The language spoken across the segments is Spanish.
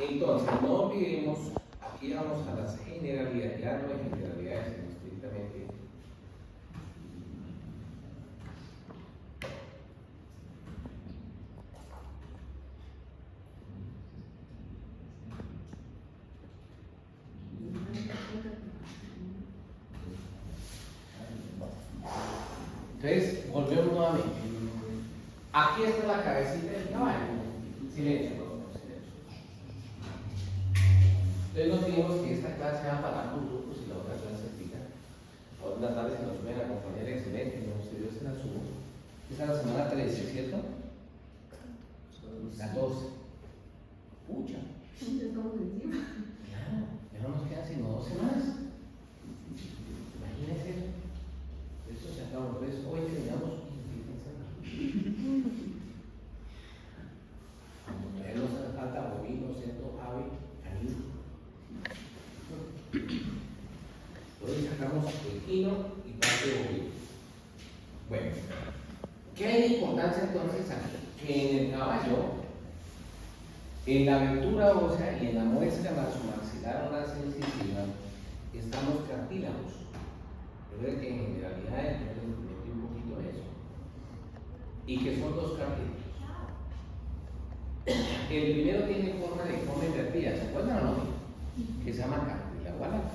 Entonces, no olvidemos, aquí vamos a las generalidades, ya no hay generalidades sino estrictamente. Entonces, volvemos nuevamente. Aquí está la cabecita del caballo. Silencio, por favor, silencio. Entonces nos dijimos que esta clase va a parar por grupos y la otra clase explica. Ahora en la tarde se nos pueden acompañar, excelente, no ustedes se la subo. Esta es la semana 13, ¿cierto? 14. Pucha. Ya estamos encima. Claro, ya no nos quedan sino 2 semanas. Imagínense eso. Esto se acaba. Entonces, hoy terminamos. Todavía nos hace falta bovino, cerdo, ave, canino. Hoy sacamos equino y parte de bovino. Bueno, ¿qué hay de importancia entonces aquí? Que en el caballo, en la abertura ósea y en la muesca maxilar oral incisiva están los cartílagos. Recuerden que en generalidad yo les metí un poquito de eso. ¿Y que son dos cartílagos? El primero tiene forma invertida, ¿se acuerdan o no? Que se llama cartílago alar.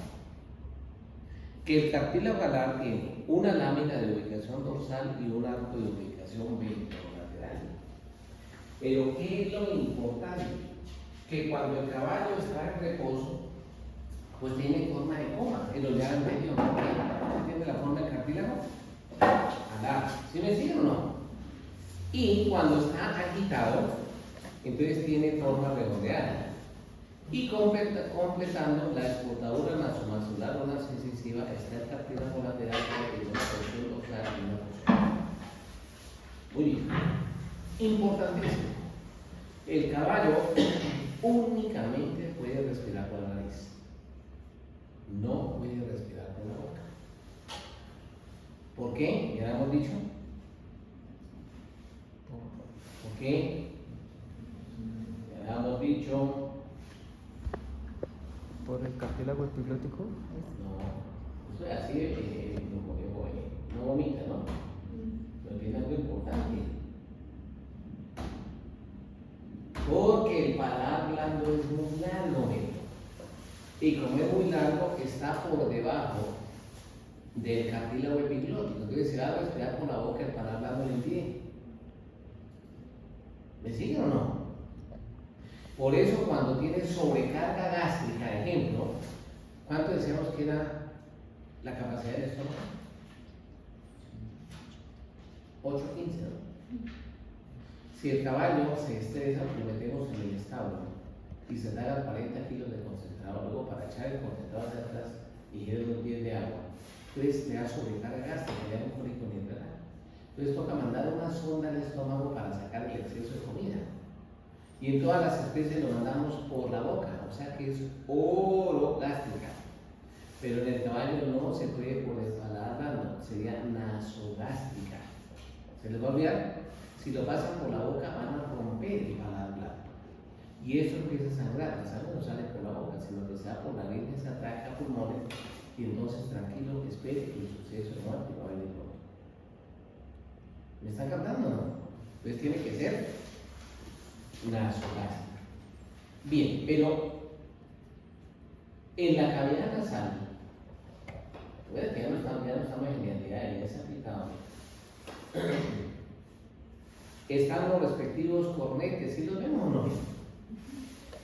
Que el cartílago alar tiene una lámina de ubicación dorsal y un arco de ubicación ventrolateral. Pero ¿qué es lo importante? Que cuando el caballo está en reposo, pues tiene forma de coma, el olear medio, ¿no? ¿Entiende la forma del cartílago? Alar. ¿Sí me siguen o no? Y cuando está agitado, entonces tiene forma redondeada. Y completando la escotadura nasomaxilar o incisiva está el cartílago lateral que tiene una porción dorsal y una porción. Muy bien. Importantísimo. El caballo únicamente puede respirar por la nariz. No puede respirar por la boca. ¿Por qué? Ya lo hemos dicho. ¿Por qué? Ya lo hemos dicho. ¿Por el cartílago epiglótico? No, eso es así, no vomita, ¿no? Pero tiene algo importante. Porque el paladar blando es muy largo, y como es muy largo, está por debajo del cartílago epiglótico. Entonces, si va a respirar por la boca, el paladar blando le impide. ¿Me siguen o no? Por eso, cuando tiene sobrecarga gástrica, ejemplo, ¿cuánto decíamos que era la capacidad del estómago? 8 a 15, ¿no? Si el caballo se estresa, lo metemos en el establo y se traga 40 kilos de concentrado, luego para echar el concentrado hacia atrás y lleve unos 10 de agua, entonces te da sobrecarga gástrica, ya no cólico ni enfermedad. Entonces toca mandar una sonda al estómago para sacar el exceso de comida. Y en todas las especies lo mandamos por la boca, o sea que es orogástrica. Pero en el caballo no se puede por el paladar blando, sería nasogástrica. ¿Se les va a olvidar? Si lo pasan por la boca van a romper el paladar blando. Y eso empieza a sangrar, la sangre no sale por la boca, sino que se da por la línea, se ataca a pulmones y entonces tranquilo, espere que el suceso de muerte va a venir pronto. ¿Me están captando o no? Entonces tiene que ser nasogástrica. Bien, pero en la cavidad nasal, que ya no estamos en identidad, ya se ha aplicado. Están los respectivos cornetes, ¿sí los vemos o no?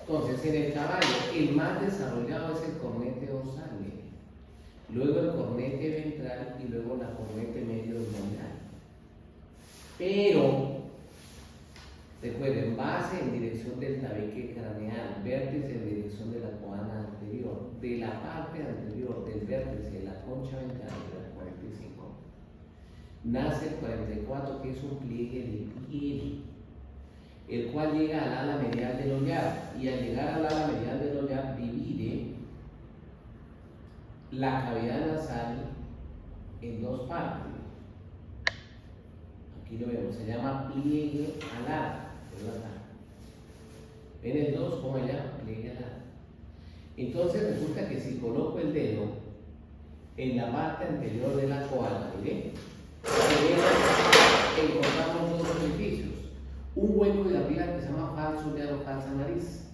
Entonces, en el caballo, el más desarrollado es el cornete dorsal, luego el cornete ventral y luego la cornete medio abdominal. Pero, recuerden, base en dirección del tabique craneal, vértice en dirección de la coana anterior, de la parte anterior del vértice de la concha ventral de la 45. Nace el 44, que es un pliegue de piel, el cual llega al ala medial del ollar, y al llegar al ala medial del ollar divide la cavidad nasal en dos partes. Aquí lo vemos, se llama pliegue alar, ¿Ven el 2 cómo llama? Pliegue alar. Entonces resulta que si coloco el dedo en la parte anterior de la coala, mire, encontramos dos orificios. Un hueco de arriba que se llama falso de aro, falsa nariz.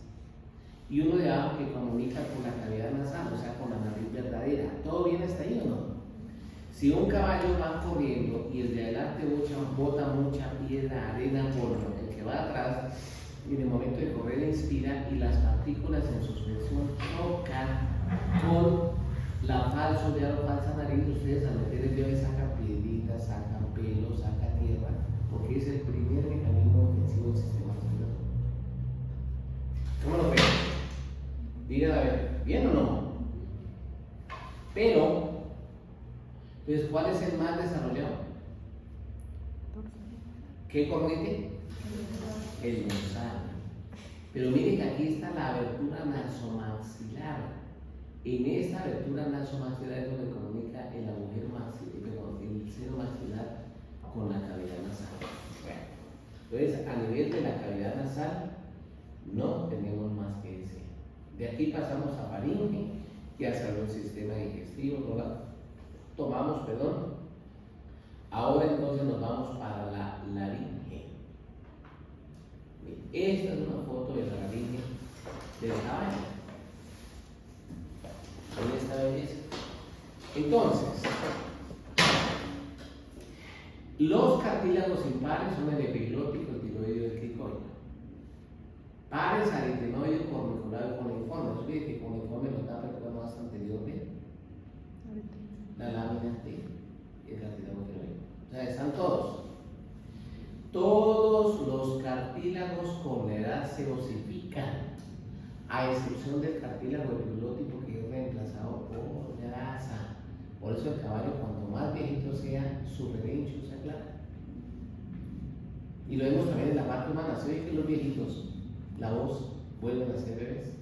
Y uno de abajo que comunica con la cavidad nasal, o sea, con la nariz verdadera. ¿Todo bien hasta ahí o no? Si un caballo va corriendo y el de adelante bota mucha piedra, arena, polvo, el que va atrás, y en el momento de correr inspira y las partículas en suspensión chocan con la falso de aro, falsa nariz, ustedes al meter el dedo sacan piedritas, sacan pelos, sacan tierra, porque es el primer mecanismo defensivo del sistema respiratorio. ¿Cómo lo ven? Digan a ver, ¿bien o no? Pero, entonces, ¿cuál es el más desarrollado? ¿Qué cornete? El dorsal. Pero miren que aquí está la abertura nasomaxilar. En esta abertura nasomaxilar es donde comunica el agujero maxilar, el seno maxilar con la cavidad nasal. Bueno, entonces, a nivel de la cavidad nasal, no tenemos más que ese. De aquí pasamos a faringe y hacia el sistema digestivo, ¿no? Tomamos, perdón. Ahora entonces nos vamos para la laringe. Esta es una foto de la laringe del caballo. Ahí está belleza. Entonces, los cartílagos impares son el epiglótico, el tiroideo y el cricoide. Pares, aritenoide, corniculado y cuneiforme. ¿No olviden que cuneiforme nos da el cuerno más anterior de la lámina T y el cartílago tiroideo? O sea, están todos. Todos los cartílagos con la edad se osifican, a excepción del cartílago epiglótico que es reemplazado por grasa. Por eso el caballo, cuanto más viejito sea, su relincho se aclara. Y lo vemos también en la parte humana. ¿Se oye que los viejitos, la voz, vuelven a ser bebés?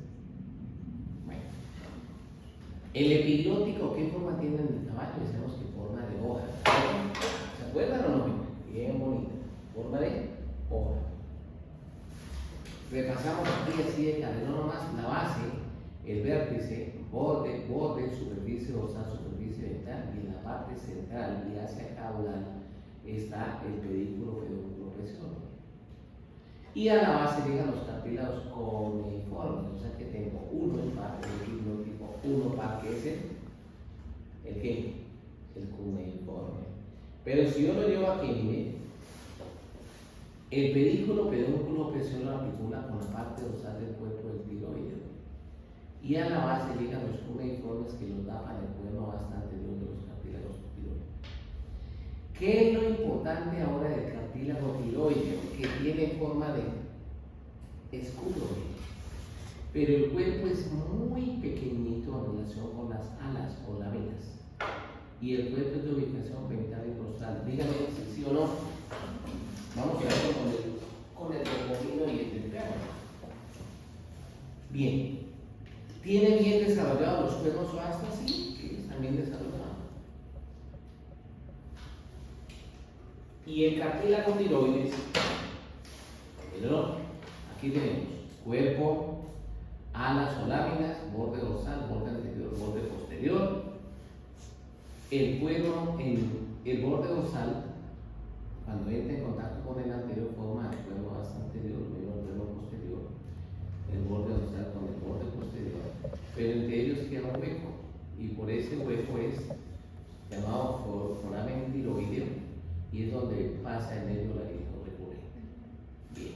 Bueno. El epiglótico, ¿qué forma tiene en el caballo? Decimos que forma de hoja. ¿Se acuerdan o no? Bien bonita. Forma de hoja. Repasamos aquí así de cadena nomás la base, el vértice, borde, superficie dorsal, superficie ventral, y en la parte central y hacia caudal está el pedículo pedúnculo precioso. Y a la base llegan los cartílagos cuneiformes, o sea que tengo uno impar, el epiglótico, uno par, que es el ¿qué? El cuneiforme. Pero si yo lo llevo aquí, mire, el pedículo pedúnculo precioso lo articula con la parte dorsal del cuerpo del tiroideo. Y a la base llegan los cuneiformes que los tapan el cuerno bastante anterior de los cartílagos tiroideos. ¿Qué es lo importante ahora del cartílago tiroideo? Que tiene forma de escudo, pero el cuerpo es muy pequeñito en relación con las alas o láminas, y el cuerpo es de ubicación ventral y rostral. Díganme si sí o no. Vamos a ver con el bovino y el del perro. Bien. ¿Tiene bien desarrollados los cuernos o astas? Sí, que están bien desarrollados. Y el cartílago tiroides, aquí tenemos cuerpo, alas o láminas, borde dorsal, borde anterior, borde posterior. El cuerno, el borde dorsal, cuando entra en contacto con el anterior, forma el cuerno bastante anterior, luego el cuerno posterior, el borde dorsal con el borde posterior, pero entre ellos queda un hueco, y por ese hueco es llamado foramen tiroideo, y es donde pasa el nervio laríngeo recurrente. Bien.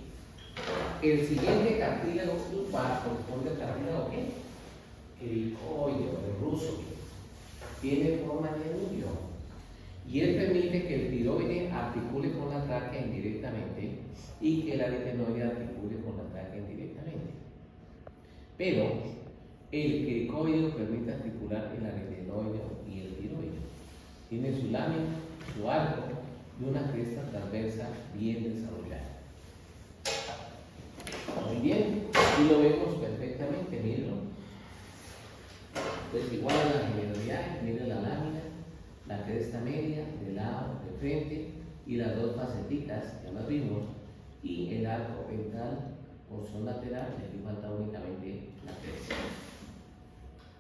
El siguiente cartílago impar corresponde al cartílago ¿qué? Cricoideo, el ruso. Tiene forma de anillo. Y él permite que el tiroide articule con la tráquea indirectamente y que el aritenoide articule con la tráquea indirectamente. Pero el cricoideo permite articular el aritenoide y el tiroide. Tiene su lámina, su arco y una cresta transversa bien desarrollada. Muy bien, y lo vemos perfectamente, mírenlo. Pues igual a la generalidad, miren la lámina, la cresta media, de lado, de frente, y las dos facetitas, ya las vimos, y el arco ventral por sobre porción lateral y aquí falta únicamente la tercera.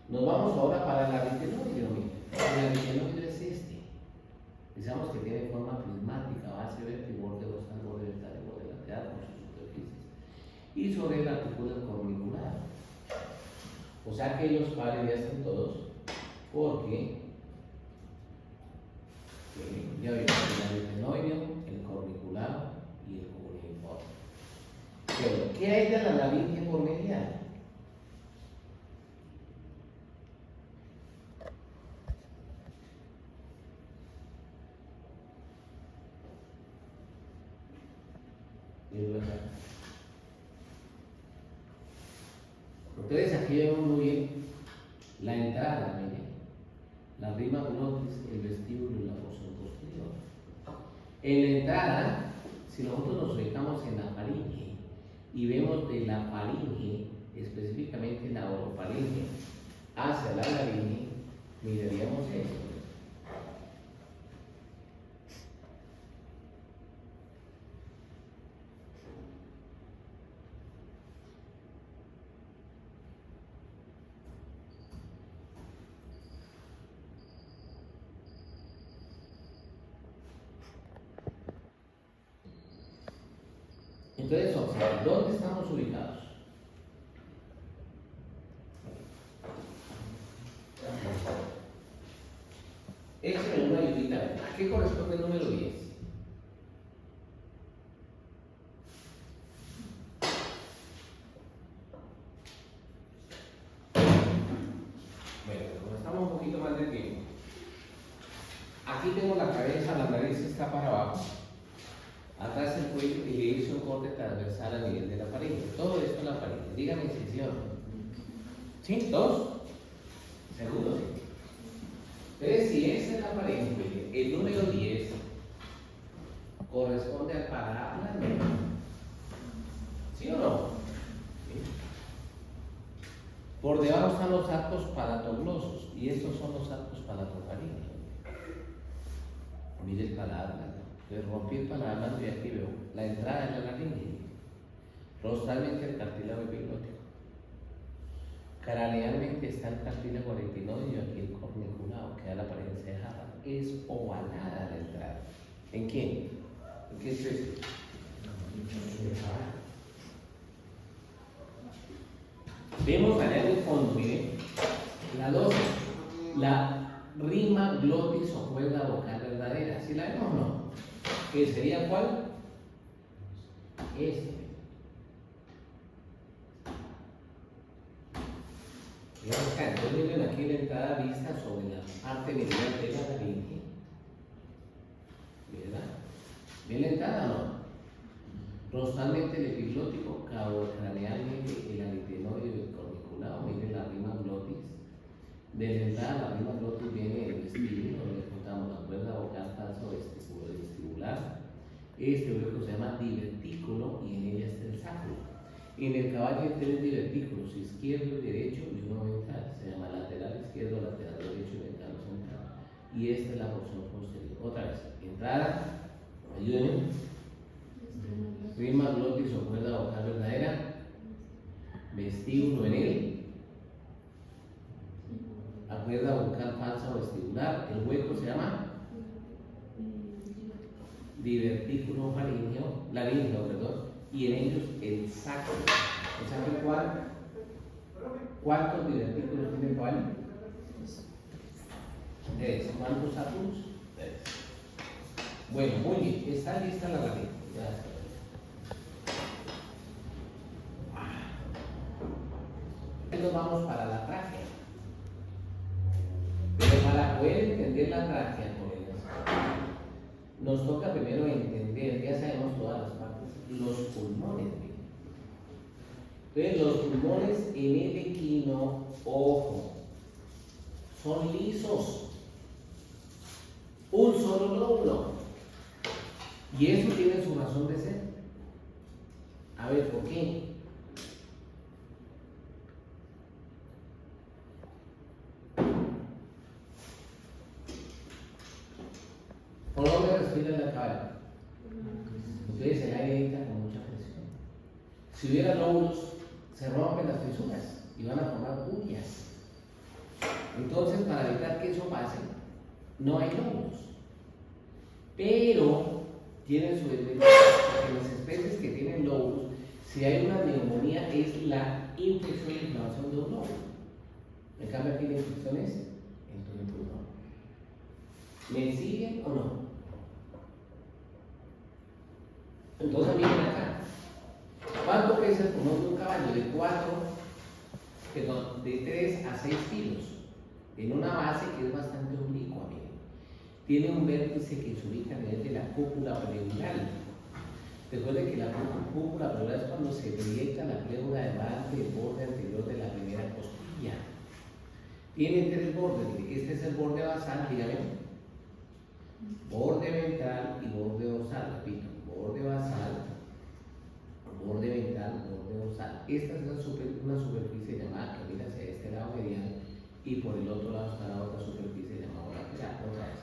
Nos vamos ahora para el aritenoide. El aritenoide es este. Pensamos que tiene forma prismática, base vértice, borde dorsal, borde ventral y borde lateral con sus superficies. Y sobre el artículo corniculado. O sea que los pares ya están todos porque ya vimos el aritenoide, el corniculado y el cuneiforme. Pero, ¿qué hay de la laringe por medial? Entonces aquí vemos muy bien la entrada, miren, la rima glotis, el vestíbulo y la porción posterior. En la entrada, si nosotros nos ubicamos en la faringe y vemos de la faringe, específicamente la orofaringe, hacia la laringe, miraríamos esto. Entonces, observen, ¿dónde estamos ubicados? Échenme una ayudita. ¿A qué corresponde el número 10? Bueno, como estamos un poquito más de tiempo, aquí tengo la cabeza, la nariz está para abajo. Atrás el cuello y le hice un corte transversal a nivel de la faringe. Todo esto es la faringe. Dígame si sí o no. ¿Sí? ¿Todos? ¿Seguros? Entonces, si esa es la faringe, el número 10 corresponde al paraplano. ¿Sí o no? ¿Sí? Por debajo están los arcos palatoglosos y estos son los arcos palatofaringeos. Mire el paladar. Entonces rompí el paladar y aquí veo la entrada de la laringe, rostralmente el cartílago epiglotico, cranealmente está el cartílago aritenoide y aquí el corniculado, que da la apariencia de jarra. Es ovalada la entrada. ¿En quién? ¿En qué es esto? Vemos allá en el fondo, miren, la 12, la rima glotis o cuerda vocal verdadera. ¿Sí la vemos o no? ¿Qué sería cuál? Este. Entonces miren aquí la entrada vista sobre la parte medial de la laringe. ¿Verdad? ¿Bien la entrada o no? Rostralmente el epiglótico, cranealmente el aritenoide y el corniculado. Miren la rima glotis. De la entrada la rima glotis viene el vestíbulo, donde juntamos la cuerda vocal falso vestibular. Este hueco se llama divertículo y en ella está el sacro. En el caballo hay 3 divertículos, izquierdo y derecho y uno ventral. Se llama lateral izquierdo, lateral derecho y ventral central. Y esta es la porción posterior. Otra vez, entrada, ayúdenme. Rima glotis o cuerda vocal verdadera. Vestíbulo en él. La cuerda vocal falsa o vestibular. El hueco se llama divertículo faríngeo, laríngeo, perdón, y en ellos el sacro. ¿El sacro cuál? ¿Cuántos divertículos tiene cuál? 3. ¿Cuántos sacros? 3. Bueno, muy bien, está lista la laringe. Ya está. Nos vamos para la tráquea. Pero para poder entender la tráquea, nos toca primero entender, ya sabemos todas las partes, los pulmones. Entonces, los pulmones en el equino, ojo, son lisos, un solo lóbulo, y eso tiene su razón de ser. A ver, ¿por qué? ¿Por dónde respira la cabeza? Entonces el aire entra con mucha presión. Si hubiera lóbulos, se rompen las fisuras y van a formar uñas. Entonces, para evitar que eso pase, no hay lóbulos. Pero tienen su desventaja, porque las especies que tienen lóbulos, si hay una neumonía, es la infección y inflamación de un lóbulo. En cambio, aquí la infección es en todo el pulmón. ¿Me siguen o no? Entonces, miren acá. ¿Cuánto pesa el pulmón de un caballo? De 3 a 6 kilos. En una base que es bastante oblicua, miren. Tiene un vértice que se ubica a nivel de la cúpula pleural. Recuerden que la cúpula pleural es cuando se proyecta la pleura delante del borde anterior de la primera costilla. Tiene 3 bordes. Este es el borde basal, dígame. Borde ventral y borde dorsal. Repito, borde basal, borde ventral, borde dorsal. Esta es una superficie llamada que mira hacia este lado medial y por el otro lado está la otra superficie llamada lateral. Otra vez.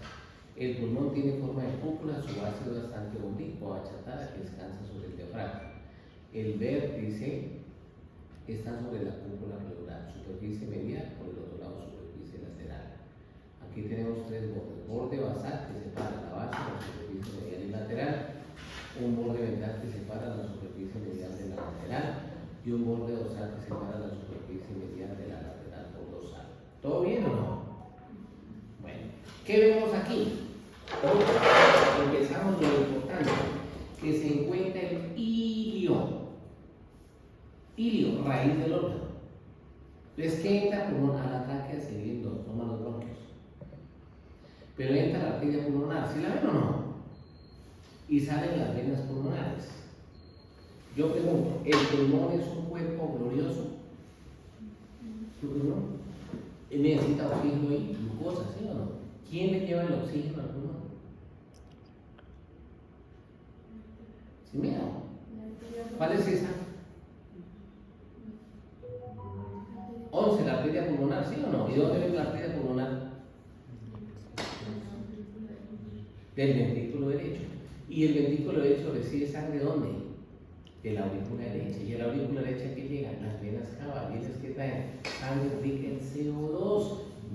El pulmón tiene forma de cúpula, su base es bastante oblicua, achatada, que descansa sobre el diafragma. El vértice está sobre la cúpula pleural, superficie medial, por el otro lado superficie lateral. Aquí tenemos 3 bordes: borde basal que separa la base de la superficie medial y lateral, un borde ventral que separa la superficie medial de la lateral y un borde dorsal que separa la superficie medial de la lateral por dorsal. ¿Todo bien o no? Bueno, ¿qué vemos aquí? Empezamos lo importante, que se encuentra el ilio, raíz del órgano. Entonces, ¿qué entra pulmón? A la tráquea se divide en 2, forman los bronquios. Pero entra la arteria pulmonar, ¿sí la ven o no? Y salen las venas pulmonares. Yo pregunto, ¿el pulmón es un cuerpo glorioso? ¿No? ¿Necesita oxígeno y glucosa, sí o no? ¿Quién le lleva el oxígeno al pulmón? ¿Sí, mira? ¿Cuál es esa? 11, la arteria pulmonar, ¿sí o no? ¿Y dónde ven la arteria pulmonar? Del ventrículo derecho. ¿Y el ventrículo derecho recibe sangre de dónde? De la aurícula derecha. ¿Y a la aurícula derecha qué llega? Las venas cava. ¿Y esas que traen? Sangre rica en CO2.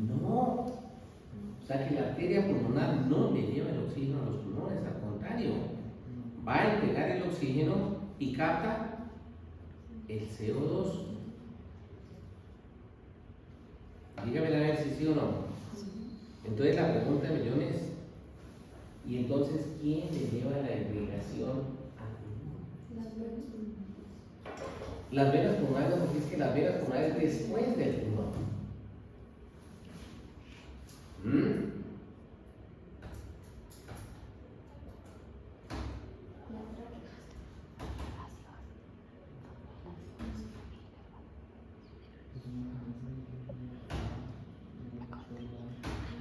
No. O sea que la arteria pulmonar no le lleva el oxígeno a los pulmones, al contrario. Va a entregar el oxígeno y capta el CO2. Dígame a ver si sí o no. Entonces la pregunta de millones, ¿y entonces quién le lleva la irrigación al pulmón? Las venas pulmonares, porque es que las venas pulmonares después del pulmón.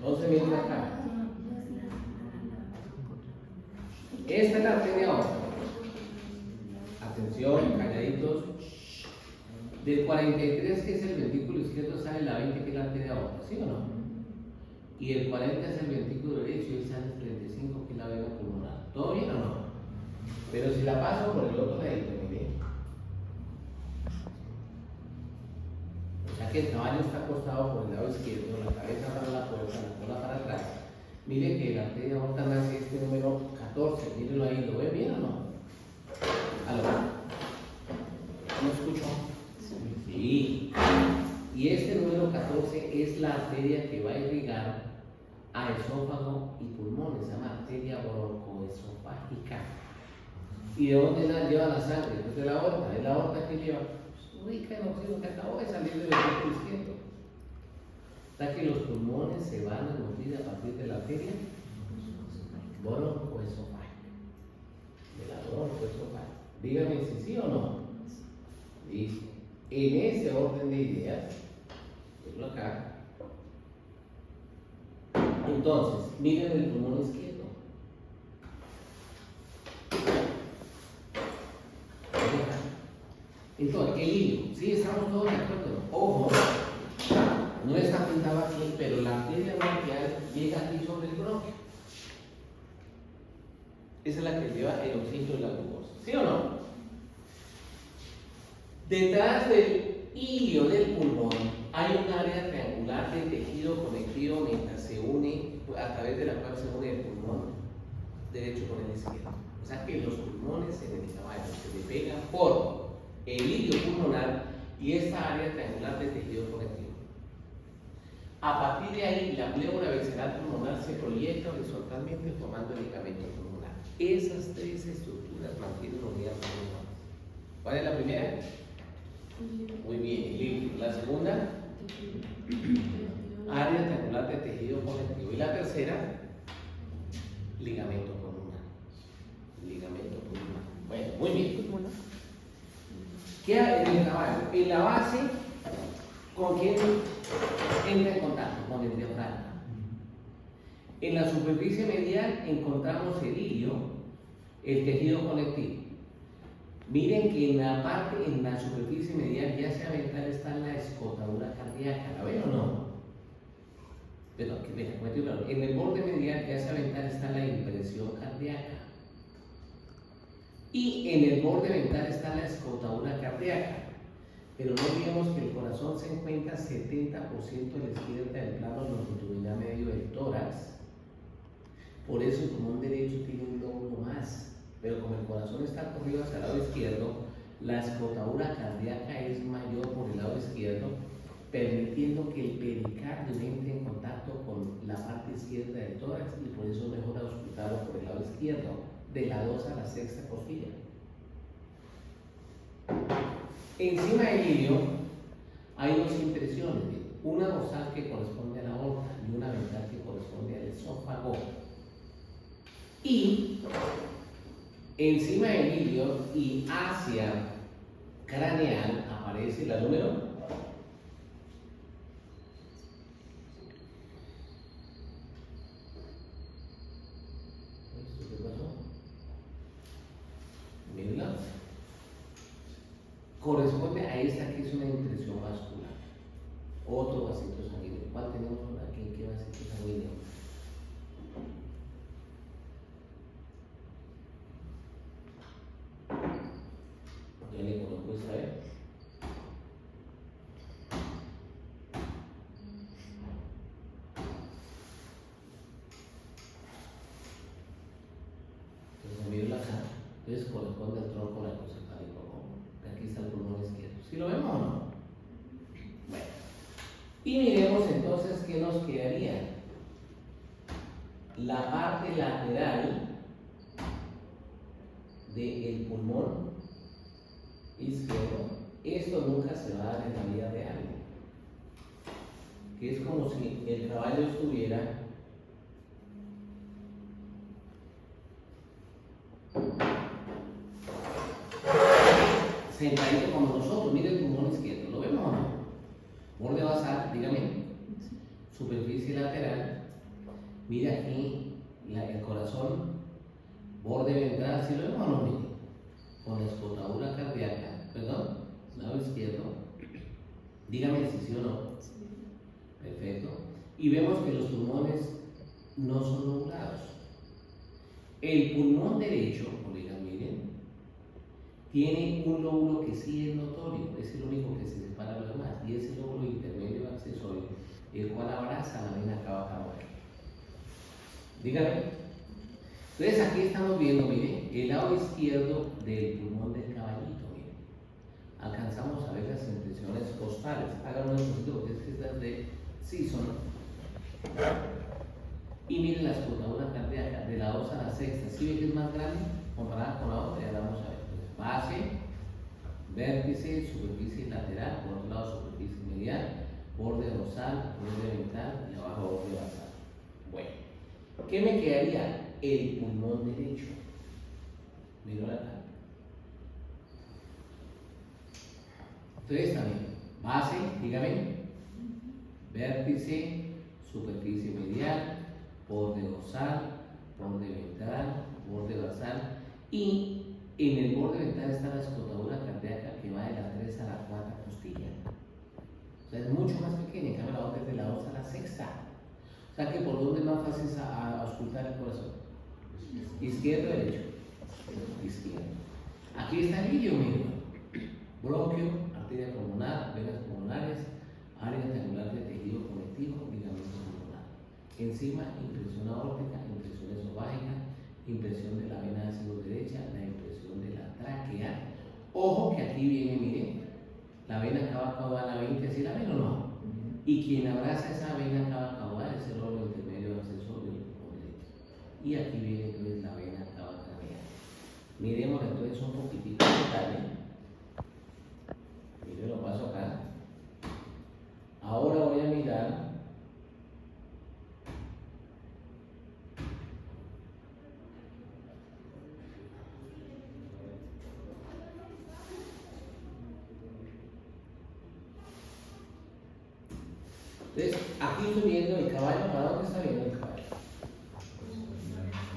Entonces miren acá. Esta es la arteria aorta. Atención, calladitos. Del 43, que es el ventrículo izquierdo, sale la 20, que es la arteria aorta, ¿sí o no? Y el 40 es el ventrículo derecho y sale el 35, que es la vena pulmonar. ¿Todo bien o no? Pero si la paso por el otro lado, mire. O sea que el caballo está acostado por el lado izquierdo, la cabeza para la puerta, la cola para atrás. Mire que la arteria aorta nace este número 14, mírenlo ahí, ¿lo ven bien o no? ¿Aló? ¿No escucho? Sí. Y este número 14 es la arteria que va a irrigar a esófago y pulmones, se llama arteria broncoesofágica. ¿Y de dónde lleva la sangre? Pues de la aorta. ¿Es la aorta que lleva? Pues rica en oxígeno, que acabó de salir del ventrículo izquierdo. O sea que los pulmones se van a nutrir a partir de la arteria broncoesofágica. De la broncoesofágica. Díganme si sí o no. Listo. En ese orden de ideas, ponlo acá. Entonces, miren el pulmón izquierdo. Entonces, el hilo, sí, estamos todos de acuerdo. Ojo, no está pintado aquí, pero la arteria bronquial llega aquí sobre el bronquio. Esa es la que lleva el oxígeno y la glucosa, ¿sí o no? Detrás del hilio del pulmón hay un área triangular de tejido conectivo mientras se une, a través de la cual se une el pulmón derecho con el izquierdo. O sea que los pulmones en el caballo se le pegan por el hilio pulmonar y esta área triangular de tejido conectivo. A partir de ahí, la pleura visceral pulmonar se proyecta horizontalmente formando el ligamento pulmonar. Esas tres estructuras mantienen unidad pulmonar. ¿Cuál es la primera? Muy bien, el hilio. La segunda, área triangular de tejido conectivo. Y la tercera, ligamento pulmonar. Ligamento pulmonar. Bueno, muy bien. ¿Qué hay en el caballo? En la base, ¿con quién entra en contacto? Con el diafragma. En la superficie medial encontramos el hilio, el tejido conectivo. Miren que en la superficie medial, ya sea ventral, está la escotadura cardíaca. ¿La ven o no? Perdón, en el borde medial, ya sea ventral, está la impresión cardíaca. Y en el borde ventral está la escotadura cardíaca. Pero no olvidemos que el corazón se encuentra 70% a la izquierda del plano longitudinal medio del tórax. Por eso el pulmón derecho tiene un lóbulo más. Pero como el corazón está corrido hacia el lado izquierdo, la escotadura cardíaca es mayor por el lado izquierdo, permitiendo que el pericardio entre en contacto con la parte izquierda del tórax y por eso es mejor auscultarlo por el lado izquierdo, de la 2 a la 6ª costilla. Encima del hilio hay dos impresiones, una dorsal que corresponde a la aorta y una ventral que corresponde al esófago. Y encima del hilio y hacia craneal aparece la número. ¿Esto qué pasó? Mírenla. Corresponde a esta que es una impresión vascular. Otro vasito sanguíneo. ¿Cuál tenemos aquí? ¿Qué vasito sanguíneo? Ya le conozco esta vez. Entonces miro acá. Entonces corresponde al tronco laringocefálico, ¿no? Aquí está el pulmón izquierdo. ¿Sí lo vemos o no? Bueno. Y miremos entonces qué nos quedaría. La parte lateral del pulmón izquierdo. Esto nunca se va a dar en la vida real. Que es como si el caballo estuviera sentadito como nosotros. Mire el pulmón izquierdo. ¿Lo vemos o no? Borde basal, dígame. Superficie lateral. Mira aquí el corazón. Borde ventral. ¿Sí lo vemos o no? Mire. Con la escotadura cardíaca. Perdón. Lado izquierdo. Dígame si sí o no. Perfecto. Y vemos que los pulmones no son lobulados. El pulmón derecho, oigan, miren, tiene un lóbulo que sí es notorio, es el único que se separa de los demás, y es el lóbulo intermedio accesorio, el cual abraza la vena cava caudal. Dígame. Entonces aquí estamos viendo, miren, el lado izquierdo del pulmón del caballito, miren. Alcanzamos a ver las impresiones costales. Háganlo un poquito porque es que estas de sí son. Y miren la escotadura cardíaca de la 2 a la 6ª. ¿Sí ven que es más grande comparada con la otra? Ya vamos a ver. Entonces, base, vértice, superficie lateral, por otro lado superficie medial, borde dorsal, borde ventral y abajo borde basal. Bueno, ¿qué me quedaría? El pulmón derecho. Miro acá. Entonces también, base, dígame, vértice, superficie medial, borde dorsal, borde ventral, borde basal, y en el borde ventral está la escotadura cardíaca que va de la 3 a la 4ª costilla. O sea, es mucho más pequeña, en cambio la otra es de la 2 a la 6ª. O sea que por dónde es más fácil auscultar el corazón. ¿Izquierdo o derecho? Izquierdo. Aquí está el hilio, miren. bronquio, arteria pulmonar, venas pulmonares, área triangular de tejido conectivo, ligamento pulmonar. Encima, impresión aórtica, impresión esofágica, impresión de la vena ácido derecha, la impresión de la tráquea. Ojo que aquí viene, miren, la vena cava caudal, la 20, ¿así la ven o no? Y quien abraza esa vena cava caudal es el órgano intermedio accesorio del pulmón derecho. Y aquí viene entonces la vena cava craneal. Miremos entonces un poquitito de detalle. Miren, lo paso acá. Ahora voy a mirar entonces, aquí estoy viendo el caballo. ¿Para dónde está viendo el caballo?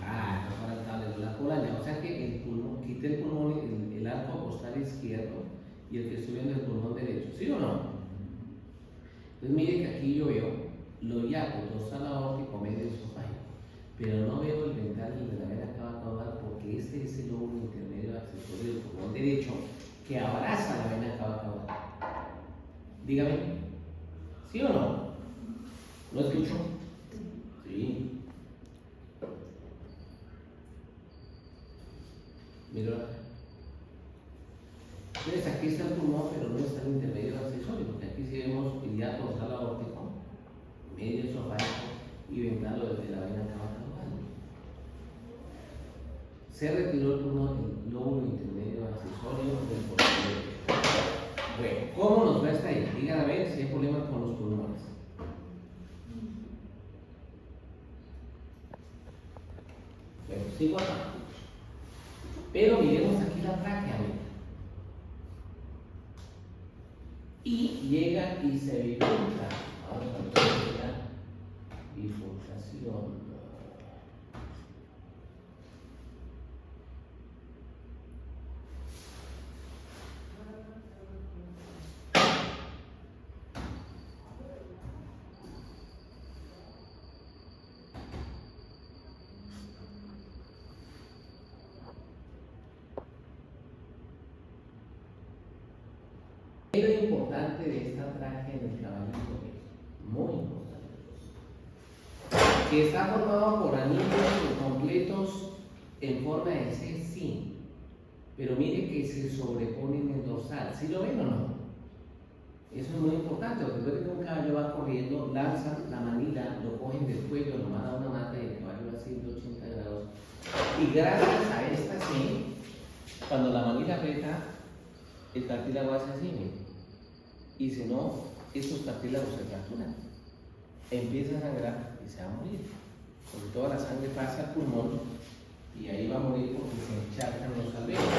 Ah, no para el tablet de la colaña. O sea que el pulmón, quité el pulmón, el arco costal izquierdo y el que estoy viendo es el pulmón derecho. ¿Sí o no? Entonces, mire que aquí yo veo lo hiato, dorsal aórtico, medio esofágico, pero no veo el ventral de la vena cava caudal porque este es el lóbulo intermedio accesorio del pulmón derecho que abraza la vena cava caudal. Dígame, ¿sí o no? ¿No escucho? Sí. Mira. Entonces aquí está el pulmón, pero no está el intermedio accesorio, porque aquí sí vemos el hiato dorsal aórtico, medio esofágico y ventral desde la vena cava caudal. Se retiró el pulmón, el lóbulo intermedio accesorio del pulmón derecho. Bueno, ¿cómo nos va esta ahí? Digan a ver si hay problemas con los pulmones. Bueno, sigo acá. Pero miremos aquí la tráquea, mira. Y llega y se bifurca. Vamos a ver la bifurcación. ¿Qué es lo importante de esta tráquea en el caballito? Muy importante. Que está formado por anillos completos en forma de C, sí. Pero mire que se sobreponen en el dorsal. ¿Sí lo ven o no? Eso es muy importante, porque después de que un caballo va corriendo, lanzan la manila, lo cogen del cuello, lo mandan a una mata y el caballo va a 180 grados. Y gracias a esta C, cuando la manila aprieta, el cartílago hace así, ¿no? Y si no, estos cartílagos se fracturan, empieza a sangrar y se va a morir, porque toda la sangre pasa al pulmón y ahí va a morir porque se encharcan los alveolos.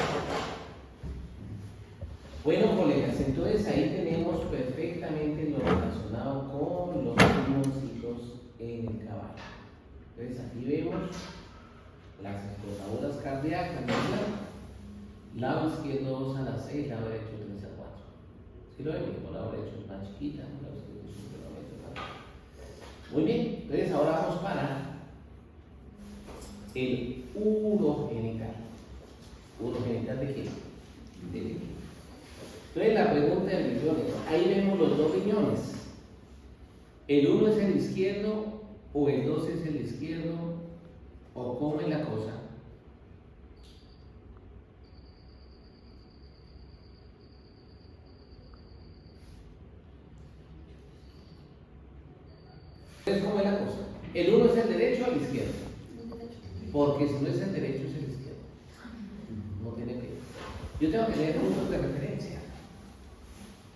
Bueno, colegas, entonces ahí tenemos perfectamente lo relacionado con los pulmoncitos en el caballo. Entonces aquí vemos las explotadoras cardíacas, ¿no? Lado izquierdo 2 a la 6, lado derecho 3 a 4. ¿Sí lo ven? El lado derecho es más chiquita, el lado izquierdo es un kilómetro más. Muy bien, entonces ahora vamos para el urogenital. ¿Urogenital de quién? Del equipo. Entonces la pregunta de riñones, ahí vemos los dos riñones. ¿El 1 es el izquierdo o el 2 es el izquierdo? ¿O cómo es la cosa? Entonces, ¿cómo es la cosa? ¿El 1 es el derecho o el izquierdo? Porque si no es el derecho, es el izquierdo. No tiene que. Yo tengo que leer puntos de referencia.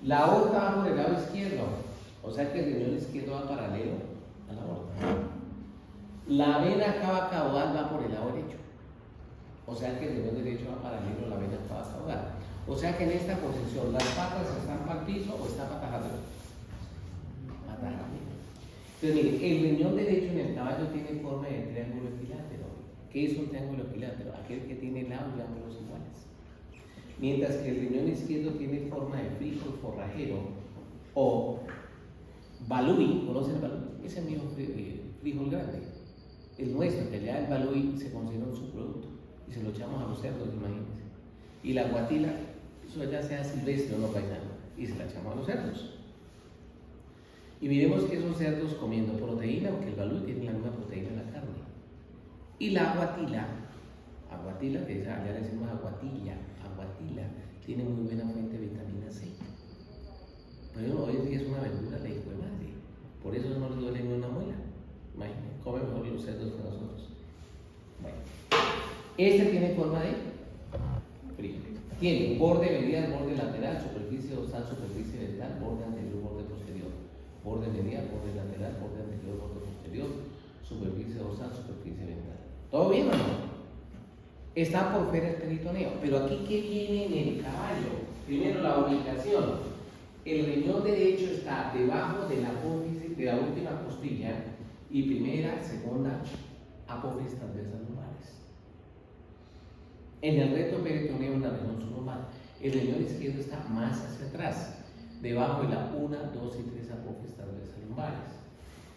La aorta va por el lado izquierdo, o sea que el riñón izquierdo va paralelo a la aorta. La vena cava caudal va por el lado derecho, o sea que el riñón derecho va paralelo a la vena cava caudal. O sea que en esta posición, ¿las patas están para el piso o están patas arriba? Patas arriba. Entonces, mire, el riñón derecho en el caballo tiene forma de triángulo equilátero. ¿Qué es un triángulo equilátero? Aquel que tiene lados y ángulos iguales. Mientras que el riñón izquierdo tiene forma de frijol forrajero o balúi. ¿Conocen el balúi? Ese es el mismo frijol grande. El nuestro, que allá el balúi se considera un subproducto y se lo echamos a los cerdos, imagínense. Y la guatila eso ya sea silvestre o no paisano, y se la echamos a los cerdos. Y miremos que esos cerdos comiendo proteína, porque el balú tiene la misma proteína en la carne. Y la aguatila, que allá le decimos aguatilla, tiene muy buena fuente de vitamina C. Pero hoy en día es una verdura de hijo de madre. Por eso no le duele ni una muela. Imagínense, come mejor los cerdos que nosotros. Bueno, este tiene forma de frijol. Tiene borde medial, borde lateral, superficie dorsal, superficie ventral, borde anterior, borde posterior. Borde medial, borde lateral, borde anterior, borde posterior, superficie dorsal, superficie ventral. ¿Todo bien o no? Está por fuera el peritoneo. Pero aquí, ¿qué viene en el caballo? Primero, la ubicación. El riñón derecho está debajo de la apófisis de la última costilla y primera, segunda apófisis transversal lumbares. En el recto peritoneo, en la región sublumbal, el riñón izquierdo está más hacia atrás, debajo de la 1, 2 y 3 apófisis transversal lumbares.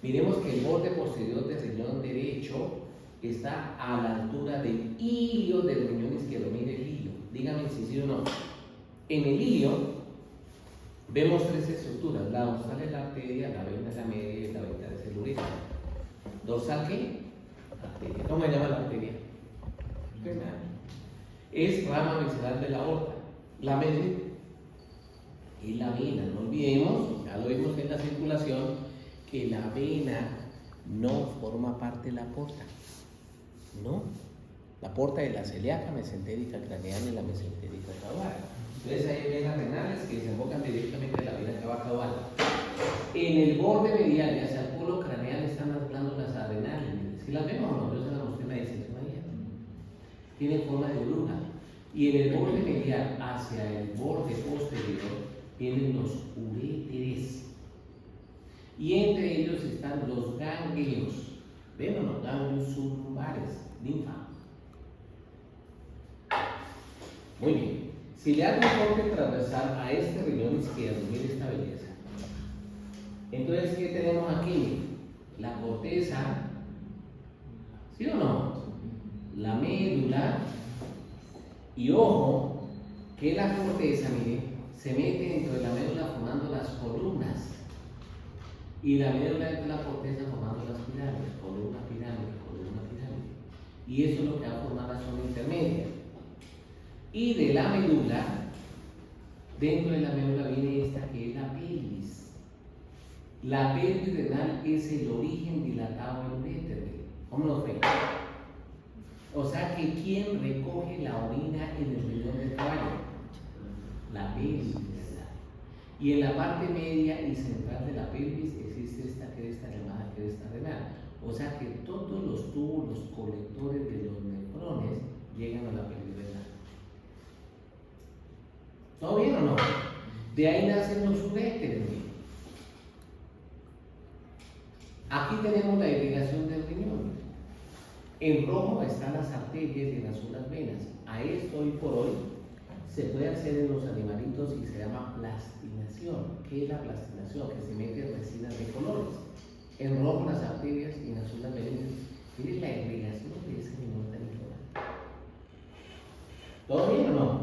Miremos que el borde posterior del riñón derecho está a la altura del ilio del riñón izquierdo. Mire el ilio, dígame si sí o no. En el ilio vemos tres estructuras: la dorsal es la arteria, la vena es la media y la ventral es el uretra. ¿Dorsal qué? Arteria. ¿Cómo se llama la arteria? Es rama visceral de la aorta. La media es la vena. No olvidemos, ya lo vimos en la circulación, que la vena no forma parte de la porta. No. La porta es la celíaca, mesentérica craneal y la mesentérica caudal. Entonces hay venas renales que desembocan directamente en la vena cava caudal. En el borde medial y hacia el polo craneal están las glándulas adrenales. ¿Sí las vemos o no? Yo se las mostré en la disección ayer. Tiene forma de oruga. Y en el borde medial hacia el borde posterior tienen los uréteres. Y entre ellos están los ganglios. ¿Ven o no? Ganglios sublumbares, linfa. Muy bien. Si le hago un corte transversal a este riñón izquierdo, mire esta belleza. Entonces, ¿qué tenemos aquí? La corteza, ¿sí o no? La médula, y ojo, que la corteza, mire, se mete dentro de la médula formando las columnas. Y la médula dentro de la corteza formando las pirámides, columna, pirámide, columna, pirámide. Y eso es lo que va a formar la zona intermedia. Y de la médula, dentro de la médula viene esta que es la pelvis. La pelvis renal es el origen dilatado del uréter. ¿Cómo lo ven? O sea que ¿quién recoge la orina en el riñón del caballo? La pelvis renal. Y en la parte media y central de la pelvis existe esta cresta llamada cresta renal. O sea que todos los tubos, los colectores de los nefrones llegan a la pelvis renal. ¿Todo bien o no? De ahí nacen los uréteres. Aquí tenemos la irrigación del riñón. En rojo están las arterias y en azul las venas. A esto hoy por hoy se puede hacer en los animalitos y se llama plastinación. ¿Qué es la plastinación? Que se mete resinas de colores. En rojo las arterias y en azul las venas. Miren la irrigación de ese riñón tan importante. ¿Todo bien o no?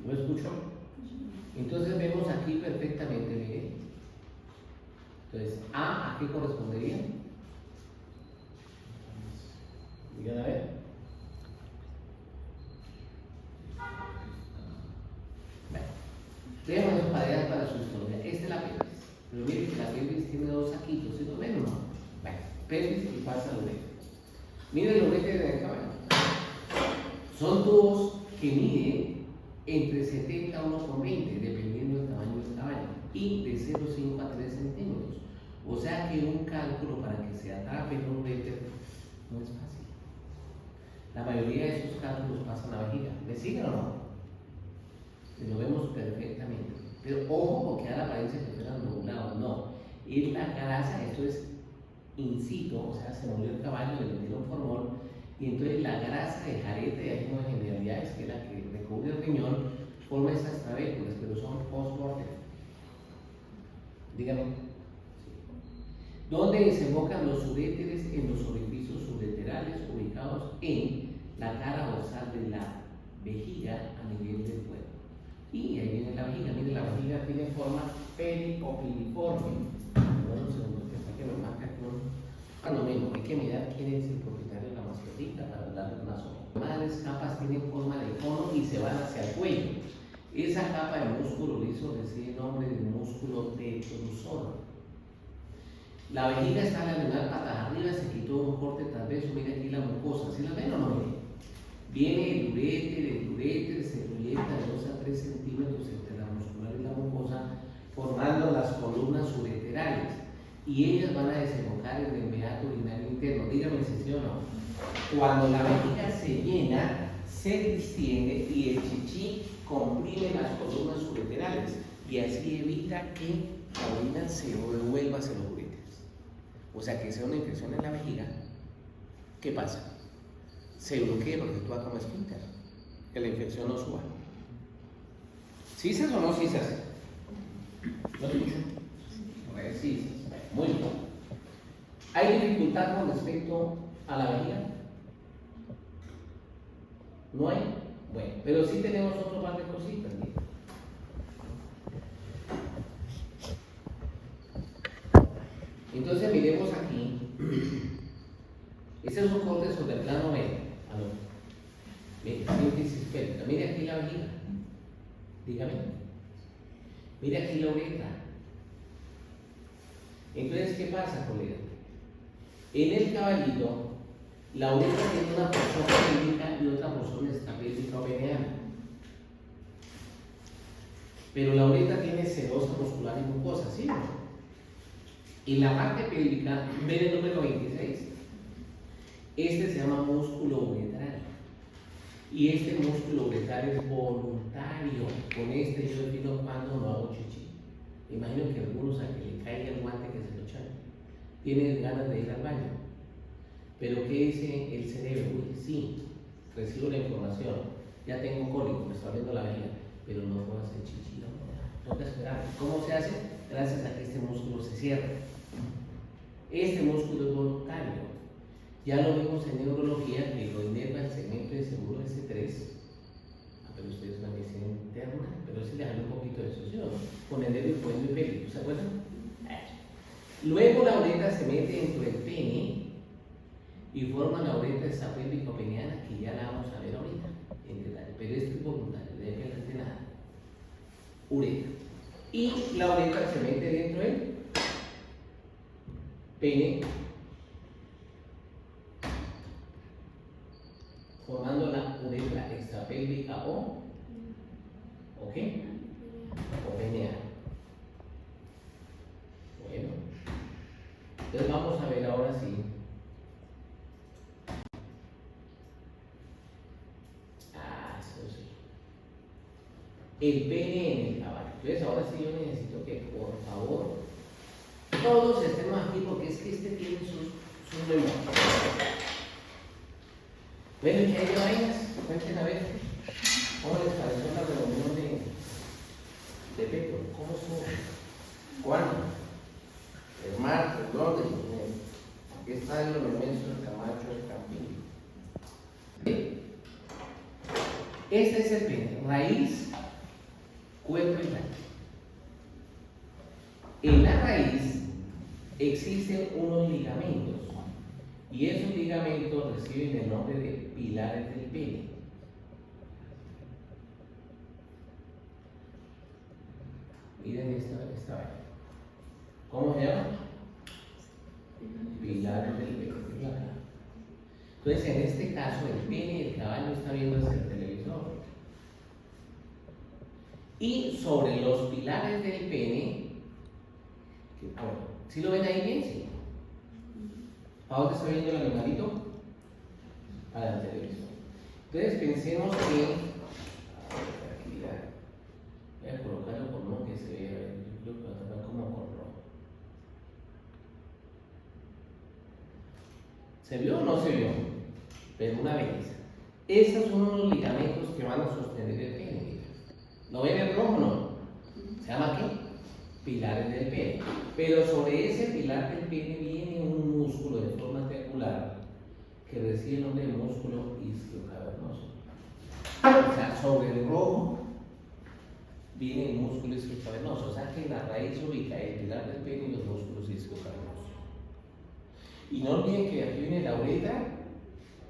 ¿Lo escuchó? Entonces vemos aquí perfectamente, miren. Entonces, ¿a qué correspondería? Miren a ver. Bueno, veamos eso para su historia. Esta es la pelvis. Pero miren que la pelvis tiene dos saquitos, ¿sí lo ven o no? Bueno, pelvis y pasa el uréter. Miren el uréter del caballo. Son tubos que miden entre 70 a 1,20 dependiendo del tamaño del caballo y de 0,5 a 3 centímetros. O sea que un cálculo para que se atrape en un uréter no es fácil. La mayoría de esos cálculos pasan a la vejiga. ¿Me siguen o no? Y lo vemos perfectamente. Pero ojo, porque a la apariencia que fueran nublados, no. Es la grasa, esto es in situ, o sea, se murió el caballo, le metieron formol, y entonces la grasa de jareta, y hay unas generalidades que es la que recubre el riñón, forma esas trabéculas, pero son post-mortem. Dígame. ¿Dónde desembocan los uréteres? En los orificios ureterales ubicados en la cara dorsal de la vejiga a nivel del cuerpo. Y ahí viene la vejiga. Mire, la vejiga tiene forma pericopiliforme. Bueno, segundo que está que me marca aquí lo mismo, hay que mirar quién es el propietario de la mascotita para darle una sola. Las capas tienen forma de cono y se van hacia el cuello. Esa capa de músculo liso recibe el nombre de músculo detrusor. La vejiga está en la lunar patas arriba, se quitó un corte transverso, mira aquí la mucosa, ¿sí la ven o no ven? Viene el uréter se proyecta de 2 a 3 centímetros entre la muscular y la mucosa, formando las columnas ureterales, y ellas van a desembocar en el meato urinario interno. Dígame si sí o no. Cuando la vejiga se llena, se distiende y el chichi comprime las columnas ureterales, y así evita que la orina se revuelva hacia los uréteres. O sea, que sea una infección en la vejiga, ¿qué pasa? Se bloquea porque actúa como esfínter, que la infección no suba. ¿Sí se hace o no sí se hace? ¿Lo escucho? Pues sí se hace. Muy bien. ¿Hay dificultad con respecto a la vejiga? ¿No hay? Bueno, pero sí tenemos otro par de cositas. ¿Sí? Entonces miremos aquí. Este es un corte sobre el plano medio. Mire, síntesis pélvica. Mire aquí la vejiga. Dígame. Mire aquí la uretra. Entonces, ¿qué pasa, colega? En el caballito, la uretra tiene una porción pélvica y otra porción extrapélvica o veneana. Pero la uretra tiene sedosa muscular y mucosa, ¿sí o no? Y la parte pélvica, ven el número 26. Este se llama músculo uretral. Y este músculo uretral es voluntario. Con este yo defino cuando no hago chichi. Imagino que algunos a que le caiga el guante que se lo echan, tienen ganas de ir al baño. Pero ¿qué dice el cerebro? Uy, sí, recibo la información. Ya tengo cólico, me está abriendo la vejiga, pero no puedo hacer chichi. No, tengo que esperar. ¿Cómo se hace? Gracias a que este músculo se cierra. Este músculo es voluntario. Ya lo vimos en neurología que lo inerva el segmento de seguro S3. Pero ustedes es una medicina interna, pero sí le dan un poquito de eso, ¿sí o no? Con el nervio hipoendo y pélvico, ¿se acuerdan? Luego la uretra se mete dentro del pene y forma la uretra sapélvico-peniana, que ya la vamos a ver ahorita en detalle. Pero esto es voluntario, debe quedarte nada. Uretra. Y la uretra se mete dentro del pene, formando la uretra extrapélvica o ¿qué? O peneal. Bueno, entonces vamos a ver ahora sí. Eso sí. El pene en el caballo. Entonces ahora sí yo necesito que por favor todos estemos aquí porque es que este tiene sus memorias. Bueno, ¿y qué hay de vainas? Cuenten a ver. ¿Cómo les pareció la reunión de Petro? ¿Cómo estuvo? ¿Cuándo? El martes, ¿dónde? Aquí está en los inmenso del Camacho del Campín. Este es el pene, raíz, cuerpo y raíz. En la raíz existen unos ligamentos y esos ligamentos reciben el nombre de pilares del pene. Miren esta vaina. ¿Cómo se llama? Pilares del pene. Entonces, en este caso, el pene y el caballo está viendo hacia el televisor. Y sobre los pilares del pene, que, bueno, ¿sí lo ven ahí bien? Sí. ¿A dónde está viendo el animalito? A la televisión. Entonces, pensemos que. Aquí, voy a colocarlo con uno que se vea. Yo creo que va a tapar como con rojo. ¿Se vio o no se vio? Pero una belleza. Estos son unos ligamentos que van a sostener el pene. ¿No ven el rojo o no? ¿Se llama qué? Pilares del pene. Pero sobre ese pilar del pene viene un músculo de forma triangular que recibe el nombre de músculo isquiocavernoso. O sea, sobre el rojo viene el músculo isquiocavernoso. O sea que en la raíz se ubica el pilar del pene y los músculos isquiocavernosos. Y no olviden que aquí viene la uretra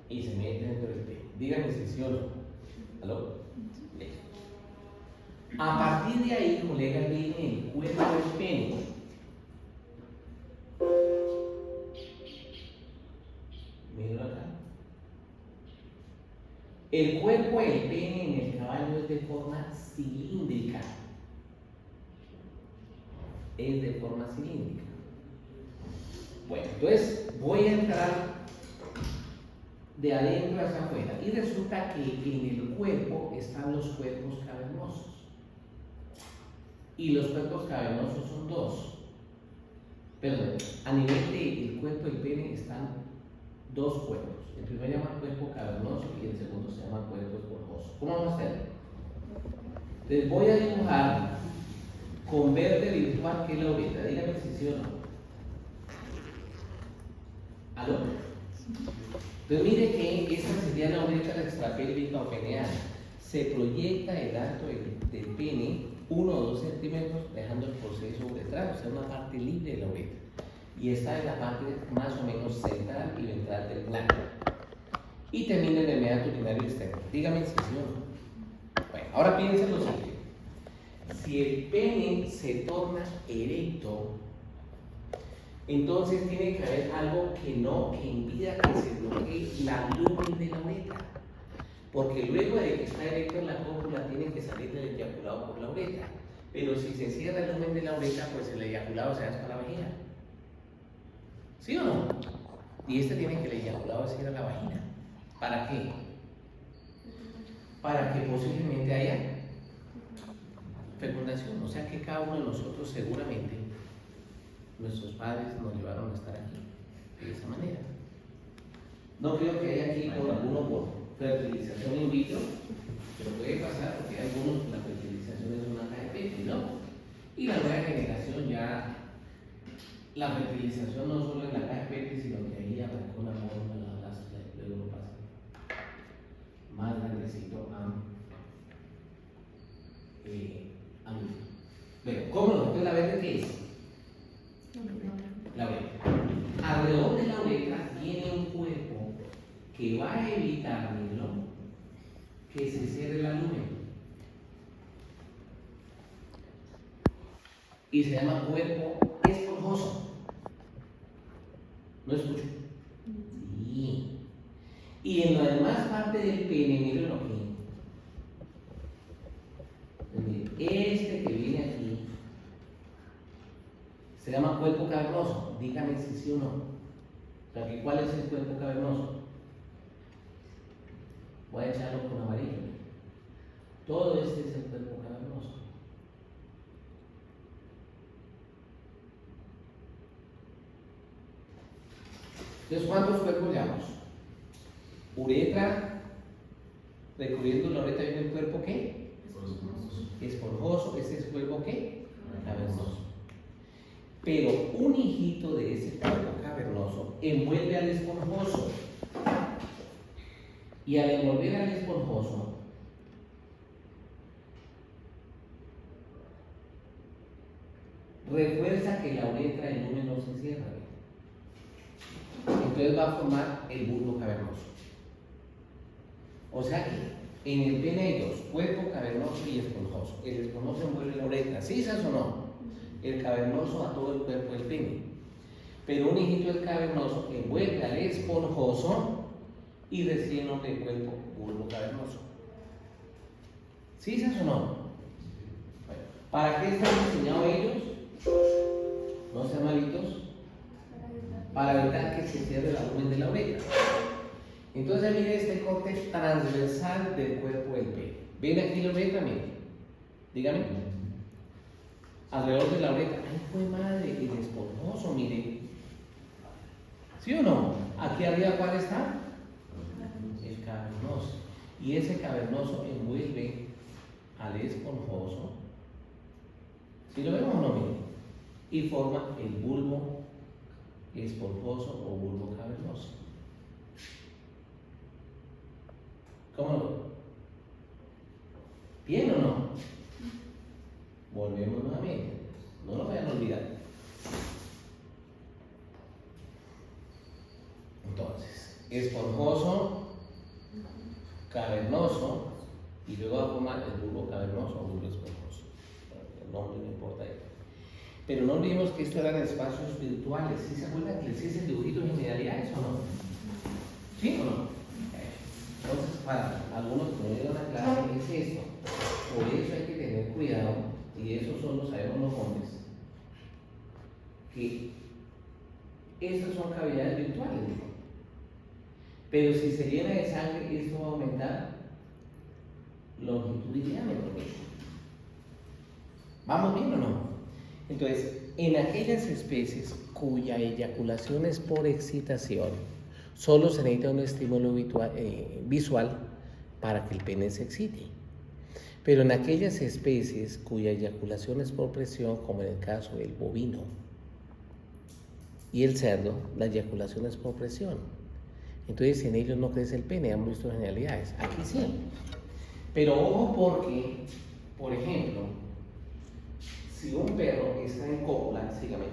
y se mete dentro del pene. Díganme si sí o no. ¿Aló? Listo. A partir de ahí, colega, viene el cuerpo del pene. Mírenlo acá. El cuerpo del pene en el caballo es de forma cilíndrica. Es de forma cilíndrica. Bueno, entonces voy a entrar de adentro hacia afuera y resulta que en el cuerpo están los cuerpos cavernosos. Y los cuerpos cavernosos son dos. Perdón, a nivel del cuerpo del pene están dos cuerpos. El primero se llama cuerpo cavernoso y el segundo se llama cuerpo esponjoso. ¿Cómo vamos a hacer? Les voy a dibujar con verde virtual que es la uretra. Díganme si sí o no. ¿Aló? Entonces mire que esta sería la uretra extrapélvica o peneal. Se proyecta el alto del pene 1 o 2 centímetros dejando el proceso uretral, o sea, una parte libre de la uretra. Y esta es la parte más o menos central y ventral del glande. Y termina en el meato urinario externo. Dígame si sí o no. Bueno, ahora piensen lo siguiente. Si el pene se torna erecto, entonces tiene que haber algo que impida que se bloquee la lumen de la uretra. Porque luego de que está erecto en la cópula tiene que salir del eyaculado por la uretra. Pero si se cierra el lumen de la uretra, pues el eyaculado se hace para la vagina. ¿Sí o no? Y tiene que el eyaculado se ir a la vagina. ¿Para qué? Para que posiblemente haya fecundación. O sea que cada uno de nosotros seguramente, nuestros padres nos llevaron a estar aquí de esa manera. No creo que haya aquí por alguno por fertilización in vitro, pero puede pasar porque hay algunos la fertilización es una caja de pecho, ¿no? Y la nueva generación ya, la fertilización no solo en la caja de pecho, sino que ahí arrancó una forma, la blástula, y luego pasa más grandecito a mí. Bueno, ¿cómo no? Entonces, ¿la verde qué es? La uretra. Alrededor de la uretra tiene un cuerpo que va a evitar, ¿no?, que se cierre la lumen. Y se llama cuerpo esponjoso. ¿No escucho? Sí. Y en la demás parte del pene, miren lo que. Este que viene aquí se llama cuerpo cavernoso. Dígame si sí o no. O sea, ¿cuál es el cuerpo cavernoso? Voy a echarlo con amarillo. Todo este es el cuerpo cavernoso. Entonces, ¿cuántos cuerpos llevamos? Uretra, recorriendo la uretra viene el cuerpo ¿qué? Esponjoso. ¿Este es el cuerpo qué? Cavernoso. Pero un hijito de ese cuerpo cavernoso envuelve al esponjoso. Y al envolver al esponjoso, refuerza que la uretra del lumen no se cierra. Entonces va a formar el bulbo cavernoso. O sea que en el pene hay dos, cuerpo cavernoso y esponjoso. El esponjoso envuelve la uretra, ¿sí sabes o no? El cavernoso a todo el cuerpo del pene. Pero un hijito del cavernoso envuelve al esponjoso y recibe el nombre del cuerpo bulbo cavernoso. ¿Sí sabes o no? Bueno, ¿para qué están diseñados ellos? ¿No sean malitos? Para evitar que se cierre la lumen de la uretra. Entonces mire este corte transversal del cuerpo del pene. ¿Ven aquí la uretra? Miren. Dígame. Alrededor de la uretra. ¡Ay, fue madre! El esponjoso, miren. ¿Sí o no? Aquí arriba, ¿cuál está? El cavernoso. Y ese cavernoso envuelve al esponjoso. ¿Sí lo vemos o no? Miren. Y forma el bulbo esponjoso o bulbo cavernoso. ¿Cómo lo? ¿Bien o no? olvidar. Entonces, esponjoso, cavernoso, y luego va a formar el bulbo cavernoso o bulbo esponjoso. El nombre no importa ahí. Pero no olvidemos que esto eran espacios virtuales. ¿Sí se acuerdan que les hice el dibujito de generalidades o no? ¿Sí o no? Entonces, para algunos que no dieron la clase, es esto. Por eso hay que tener cuidado, y eso solo sabemos los hombres, que estas son cavidades virtuales. Pero si se llena de sangre, esto va a aumentar longitud y diámetro. ¿Vamos bien o no? Entonces, en aquellas especies cuya eyaculación es por excitación, solo se necesita un estímulo visual para que el pene se excite. Pero en aquellas especies cuya eyaculación es por presión, como en el caso del bovino y el cerdo, la eyaculación es por presión. Entonces en ellos no crece el pene, hemos visto generalidades. Aquí sí. Pero ojo porque, por ejemplo, si un perro está en cópula, sígame,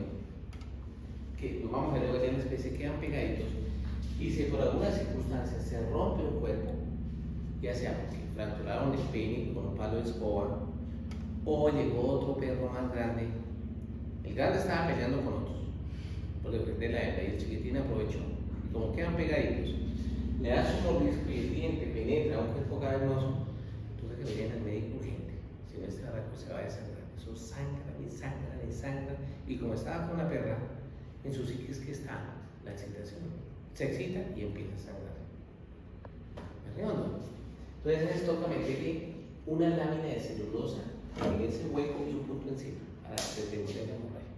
que lo vamos a ver en una especie, quedan pegaditos, y si por alguna circunstancia se rompe un cuerpo, ya sea porque fracturaron el pene con un palo de escoba, o llegó otro perro más grande, el grande estaba peleando con otros, por defender la hembra, y el chiquitín aprovechó, y como quedan pegaditos, le da su mordisco y el diente penetra a un cuerpo cavernoso, entonces que lo lleven al médico urgente, si no este barraco se va a desangrar, eso sangra y sangra y sangra, y como estaba con la perra, en su psiquis que está la excitación, se excita y empieza a sangrar. ¿Me redondo? Entonces les toca meterle una lámina de celulosa en ese hueco y un punto encima para detener la hemorragia.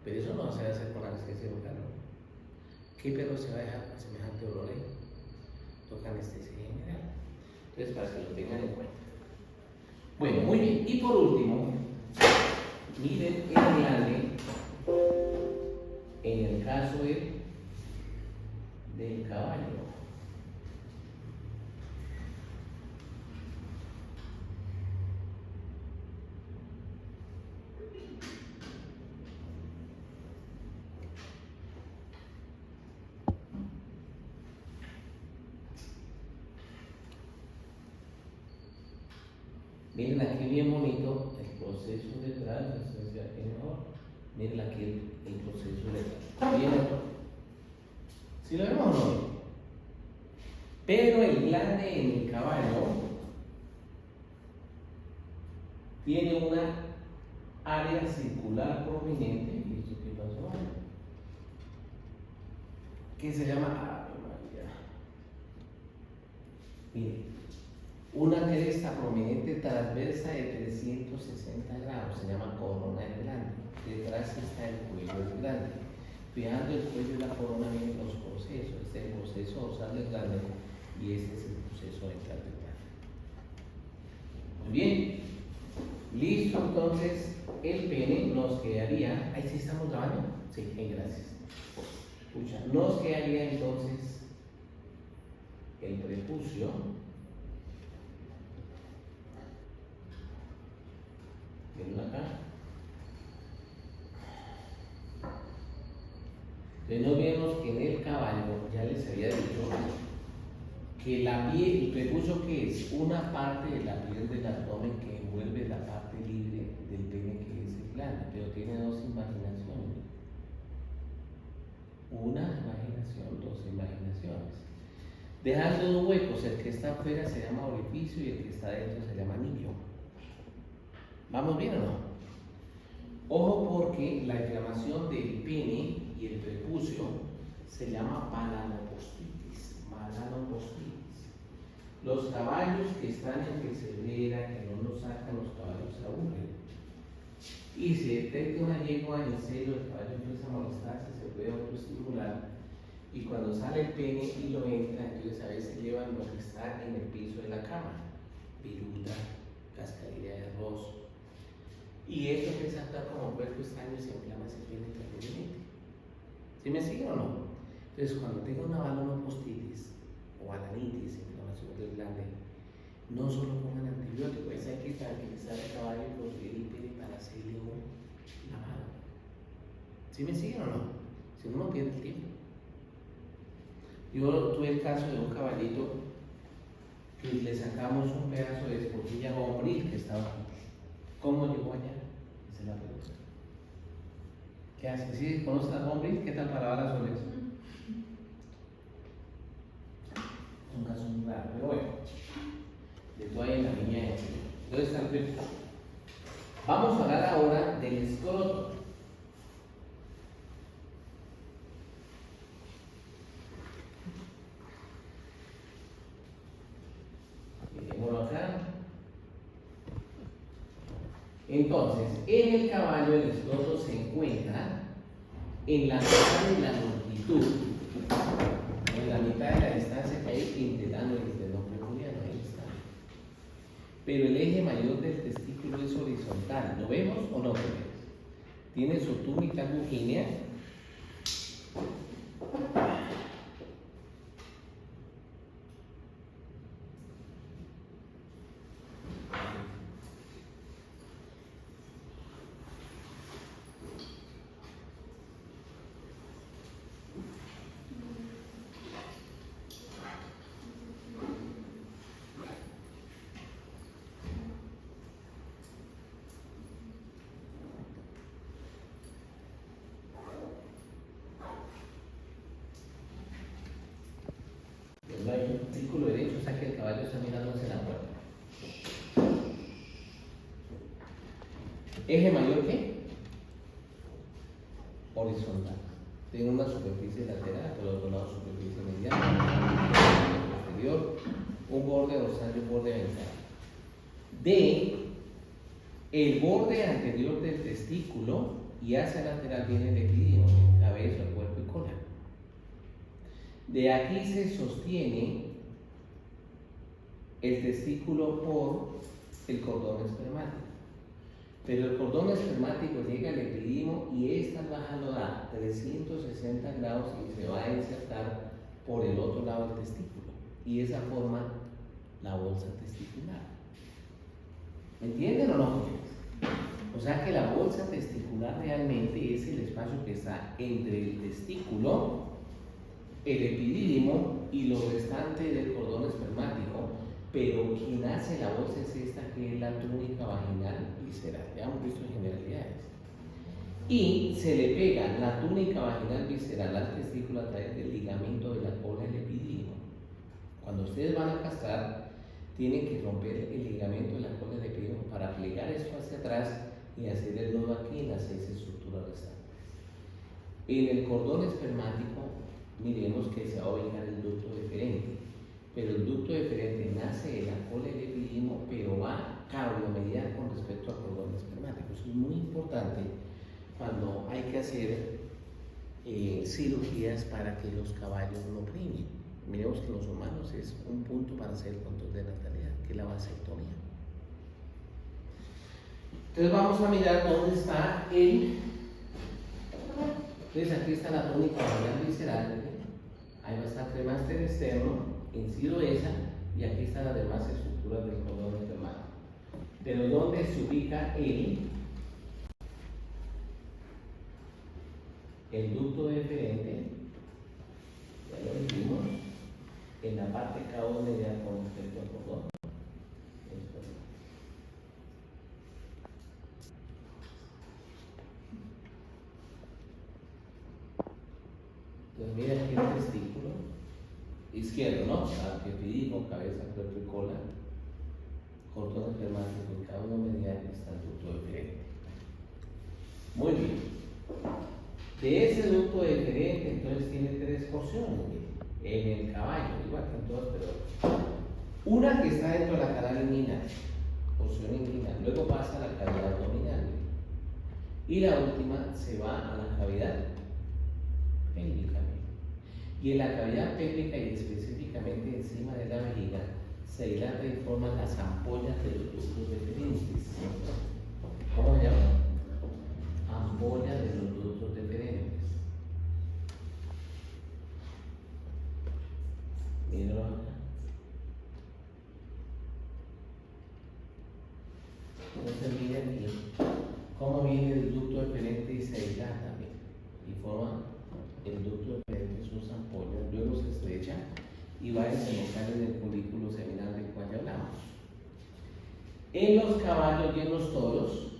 Pero eso no se va a hacer con anestesia local, ¿no? ¿Qué perro se va a dejar con semejante dolor ahí? Toca anestesia general. Entonces, para que lo tengan en cuenta. Bueno, muy bien. Y por último, miren el glande en el caso del caballo. Miren aquí bien bonito el proceso letal, miren aquí el proceso letal. Bien, ¿sí lo vemos o no? Pero el glande en el caballo tiene una área circular prominente, ¿y esto qué pasó? Que se llama, María, miren, una cresta prominente transversa de 360 grados, se llama corona del glande. Detrás está el cuello del glande. Fijando el cuello y la corona vienen los procesos. Este es el proceso dorsal del glande y este es el proceso ventral del glande. Muy bien. Listo, entonces el pene nos quedaría. Ahí sí estamos grabando. Sí, gracias. Escucha, nos quedaría entonces el prepucio. Miren acá. Entonces no vemos que en el caballo, ya les había dicho, que la piel, el prepucio que es una parte de la piel del abdomen que envuelve la parte libre del pene que es el glande, pero tiene dos imaginaciones. Una imaginación, dos imaginaciones. Dejando dos huecos, el que está afuera se llama orificio y el que está dentro se llama anillo. ¿Vamos bien o no? Ojo porque la inflamación del pene y el prepucio se llama melanopostitis. Los caballos que están en pesebrera, que no los sacan, los caballos se aburren. Y si detecta una yegua en serio, el caballo empieza a molestarse, se puede autoestimular. Y cuando sale el pene y lo entra, entonces a veces llevan lo que está en el piso de la cama: viruta, cascarilla de arroz. Y esto empieza a actuar como cuerpo extraño y se inflama ese pene terriblemente. ¿Sí me siguen o no? Entonces, cuando tenga una melanopostitis o balanitis, inflamación del glande, no solo pongan antibióticos, hay que tranquilizar al caballo y conseguir el pene para hacerle un lavado. ¿Sí me siguen o no? Si no, no pierde el tiempo. Yo tuve el caso de un caballito que le sacamos un pedazo de escotilla bombril que estaba. ¿Cómo llegó allá? Esa es la pregunta. ¿Qué hace? ¿Sí conoce las bombril? ¿Qué tal para las olas? Es un caso muy raro, pero bueno. De todo ahí en la niña de entonces está el tiempo. Vamos a hablar ahora del escroto. Miremoslo acá. Entonces, en el caballo el escroto se encuentra en la mitad de la longitud, en la mitad de la distancia que hay entre el ano y el esternón prepubiano, ahí está. Pero el eje mayor del testículo es horizontal. ¿Lo vemos o no lo vemos? Tiene su túnica lugínea. No hay un círculo derecho, o sea que el caballo está mirando hacia la puerta. ¿Eje mayor qué? Horizontal. Tiene una superficie lateral, por otro lado superficie mediana, posterior, un borde dorsal y un borde ventral. De el borde anterior del testículo y hacia el lateral viene el epidídimo, cabeza, cuerpo y cola. De aquí se sostiene el testículo por el cordón espermático. Pero el cordón espermático llega al epidídimo y esta baja lo da 360 grados y se va a insertar por el otro lado del testículo. Y esa forma la bolsa testicular. ¿Me entienden o no? O sea que la bolsa testicular realmente es el espacio que está entre el testículo, el epidídimo y lo restante del cordón espermático, pero quien hace la bolsa es esta que es la túnica vaginal visceral. Ya hemos visto generalidades. Y se le pega la túnica vaginal visceral al testículo a través del ligamento de la cola del epidídimo. Cuando ustedes van a castrar, tienen que romper el ligamento de la cola del epidídimo para plegar esto hacia atrás y hacer el nudo aquí en las 6 estructuras restantes. En el cordón espermático, miremos que se va a ubicar el ducto deferente, pero el ducto deferente nace de la cola del epidídimo, pero va cabriomedial con respecto al cordón espermático. Eso es muy importante cuando hay que hacer cirugías para que los caballos no preñen. Miremos que en los humanos es un punto para hacer el control de natalidad, que es la vasectomía. Entonces vamos a mirar dónde está el... Entonces aquí está la túnica vaginal visceral, ahí va a estar cremaster externo, incido esa, y aquí están las demás estructuras del cordón espermático. Pero ¿dónde se ubica el ducto deferente? Ya lo vimos, en la parte caudal con respecto al cordón. Entonces mira aquí el testículo izquierdo, ¿no? Epidídimo, cabeza, cuerpo y cola, cordón espermático y cada uno medial está el ducto deferente. Muy bien. De ese ducto deferente entonces tiene 3 porciones en el caballo, igual que en todas, pero una que está dentro de la canal inguinal, porción inguinal, luego pasa a la cavidad abdominal y la última se va a la cavidad pélvica. Y en la cavidad pélvica y específicamente encima de la vejiga se dilata y forman las ampollas de los ductos deferentes. ¿Cómo se llama? Ampollas de los ductos deferentes. Mírenlo acá. Entonces miren aquí cómo viene el ducto deferente y se dilata. y forma el ducto deferente, sus ampollas, luego se estrecha y va a desembocar en el folículo seminal del cual ya hablamos. En los caballos y en los toros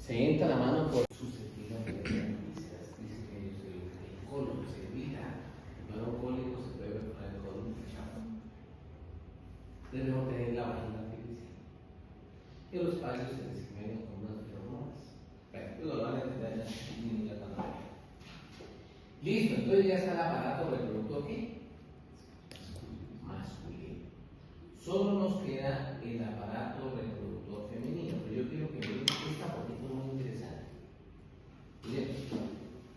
se entra la mano por susceptible de vísceras, dice que ellos el colon se evita, no cólico se puede ver con el colon fechado. Debemos tener la vagina artificial. Y los caballos se desempeñan con unas feromonas. Bueno, lo van a entender ya cuando vean. Listo, entonces ya está el aparato reproductor ¿qué? Masculino. Solo nos queda el aparato reproductor femenino, pero yo quiero que vean esta porque es muy interesante. Miren,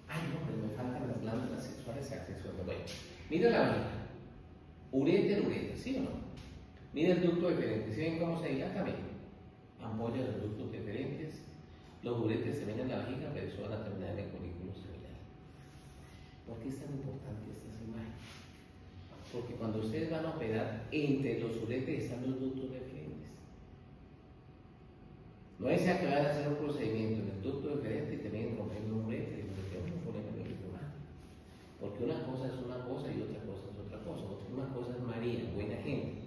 ay no, pero me faltan las glándulas sexuales y accesorias. Bueno, mira la vagina, ureter, ¿sí o no? Mira el ducto deferente, ¿sí ven cómo se dilata? Ven, ampollas de ductos deferentes, los uretes se ven en la vejiga, pero eso van a terminar en el folículo seminal. ¿Por qué es tan importante estas imágenes? Porque cuando ustedes van a operar, entre los uretes están los ductos deferentes. No es que vayan a hacer un procedimiento en el ducto deferente y te ven rompiendo un urete y te ven un problema en el humano. Porque una cosa es una cosa y otra cosa es otra cosa. Una cosa es María, buena gente.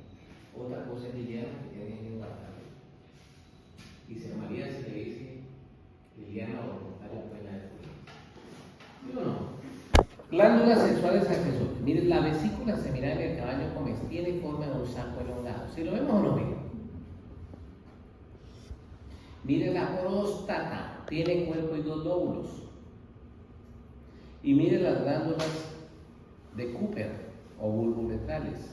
Otra cosa es Liliana, que tiene que embarazar. Y si a María se le dice Liliana o voluntaria, pues la de ¿sí o no? Glándulas sexuales accesorias. Miren, la vesícula seminal en el caballo comes tiene forma de un saco elongado. ¿Si lo vemos o no vemos? Miren, la próstata tiene cuerpo y dos lóbulos. Y miren las glándulas de Cooper o bulboretrales.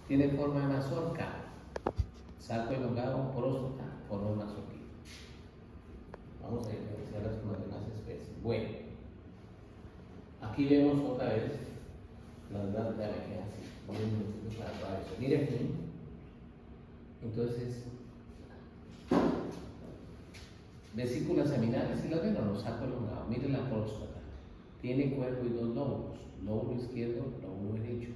Tiene forma de mazorca. Saco elongado, próstata, forma de mazorquita. Vamos a diferenciarlas con las demás especies. Bueno, aquí vemos otra vez las glándulas de así. Miren aquí. Entonces, vesículas seminales, si las ven o no, saco elongado. Miren la próstata. Tiene cuerpo y dos lóbulos. Lóbulo izquierdo, lóbulo derecho.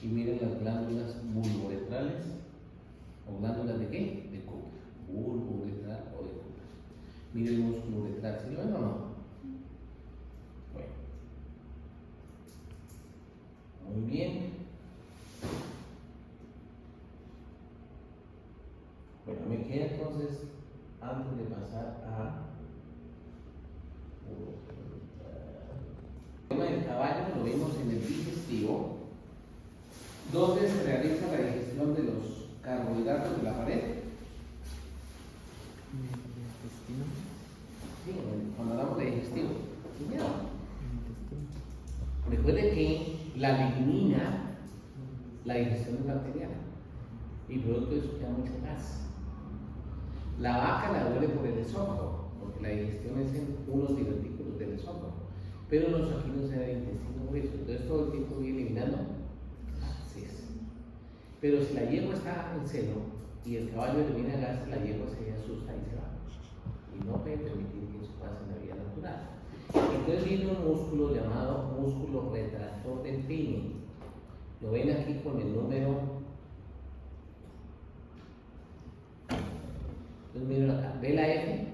Y miren las glándulas bulboretrales. ¿O glándulas de qué? De Cooper. Bulboretral o de Cooper. Miren el músculo uretral, ¿sí lo ven o no? Bueno. Muy bien. Bueno, me queda entonces, antes de pasar a el tema del caballo, lo vimos en el digestivo, donde se realiza la digestión de los carbohidratos de la pared. Intestino. Sí, cuando hablamos de digestivo. Recuerde que la lignina, la digestión es bacteriana y producto de eso queda mucho gas. La vaca la duele por el esófago, porque la digestión es en unos divertículos del esófago, pero los aquí no se da el intestino grueso, entonces todo el tiempo viene eliminando gases. Pero si la yegua está en celo y el caballo elimina gases, la yegua se asusta y se va. Y no puede permitir que eso pase en la vida natural. Entonces viene un músculo llamado músculo retractor del pene. Lo ven aquí con el número. Entonces miren acá, ¿ve la F?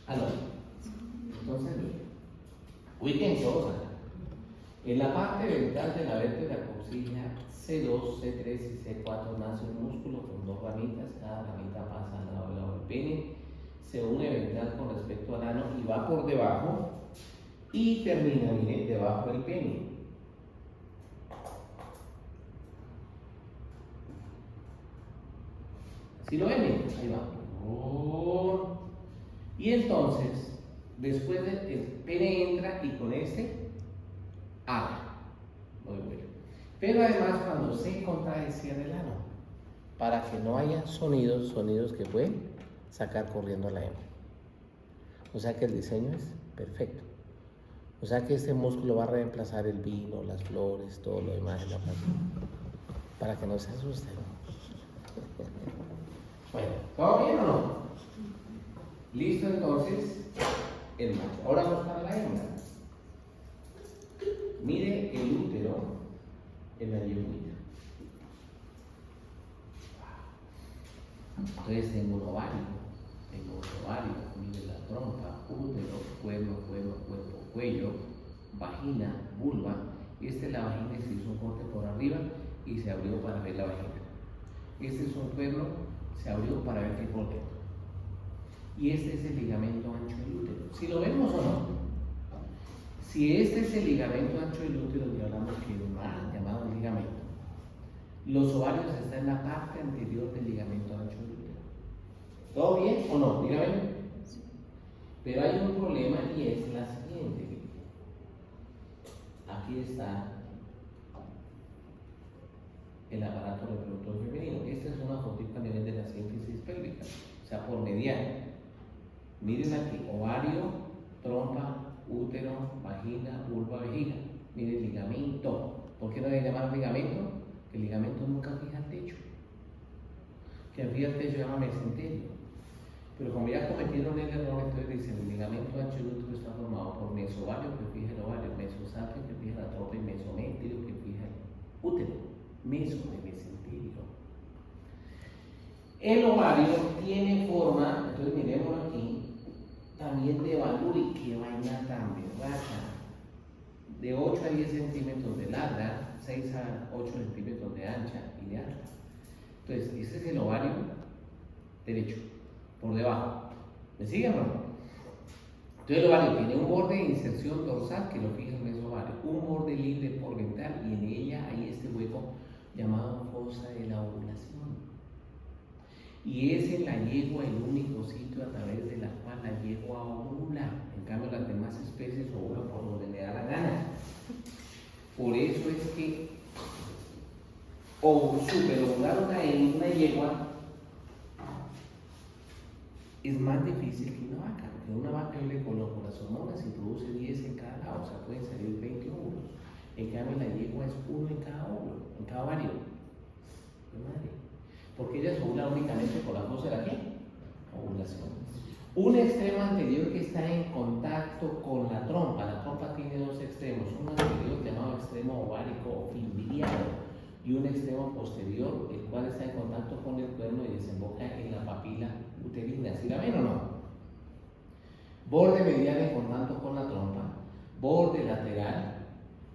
Ah, no. Entonces miren. Ubiquen todos acá. En la parte ventral de la vértebra coxilla C2, C3 y C4 nace un músculo con dos ramitas, cada ramita pasa al lado del pene, se une ventral con respecto al ano y va por debajo y termina, miren, debajo del pene. ¿Sí lo ven? Ahí va. Y entonces, después el pene entra y con este abre. Muy bueno. Pero además cuando se contrae cierra el ano para que no haya sonidos que pueden sacar corriendo a la hembra. O sea que el diseño es perfecto. O sea que este músculo va a reemplazar el vino, las flores, todo lo demás en la pasión, para que no se asusten. Bueno, ¿todo bien o no? Listo entonces el macho. Ahora vamos para la hembra. Mire el útero en la yeguita. Entonces tengo un ovario, Tengo ovario, mire la trompa, útero, cuerno, cuerpo, cuello, vagina, vulva. Esta es la vagina y se hizo un corte por arriba y se abrió para ver la vagina. Este es un cuerno, se abrió para ver qué por dentro. Y este es el ligamento ancho del útero. ¿Si lo vemos o no? Si este es el ligamento ancho del útero, que hablamos que es llamado ligamento, los ovarios están en la parte anterior del ligamento ancho del útero. ¿Todo bien o no? Dígame. Pero hay un problema y es la siguiente. Aquí está el aparato reproductor femenino. Esta es una fotito a nivel de la síntesis pélvica, o sea, por mediano. Miren aquí, ovario, trompa, útero, vagina, vulva, vejiga. Miren, ligamento. ¿Por qué no le llaman ligamento? Que el ligamento nunca fija el techo. Que fija el techo llama mesenterio. Pero como ya cometieron el error, entonces dicen el ligamento ancho del útero está formado por mesovario que fija el ovario, mesosapio que fija la trompa y mesométrio que fija el útero. Meso de mesenterio. El ovario tiene forma, entonces miremos aquí, también de valor y que vaina tan berraca, de 8 a 10 centímetros de larga, 6 a 8 centímetros de ancha y de alta. Entonces, este es el ovario derecho, por debajo. ¿Me siguen o no? Entonces el ovario tiene un borde de inserción dorsal que lo fija el mesovario, un borde libre por ventral y en ella hay este hueco llamado fosa de la ovulación. Y es en la yegua el único sitio a través de la cual la yegua ovula. En cambio, las demás especies ovulan por donde le da la gana. Por eso es que superovular una yegua es más difícil que una vaca. Porque una vaca yo le coloco las hormonas y produce 10 en cada lado, o sea, pueden salir 20 óvulos. En cambio, la yegua es uno en cada óvulo, en cada ovario. Porque ellas ovulan únicamente por la fosa de la ¿qué? Ovulación. Un extremo anterior que está en contacto con la trompa tiene dos extremos, un anterior llamado extremo ovárico o fimbriado y un extremo posterior, el cual está en contacto con el cuerno y desemboca en la papila uterina. ¿Sí la ven o no? Borde medial en contacto con la trompa, borde lateral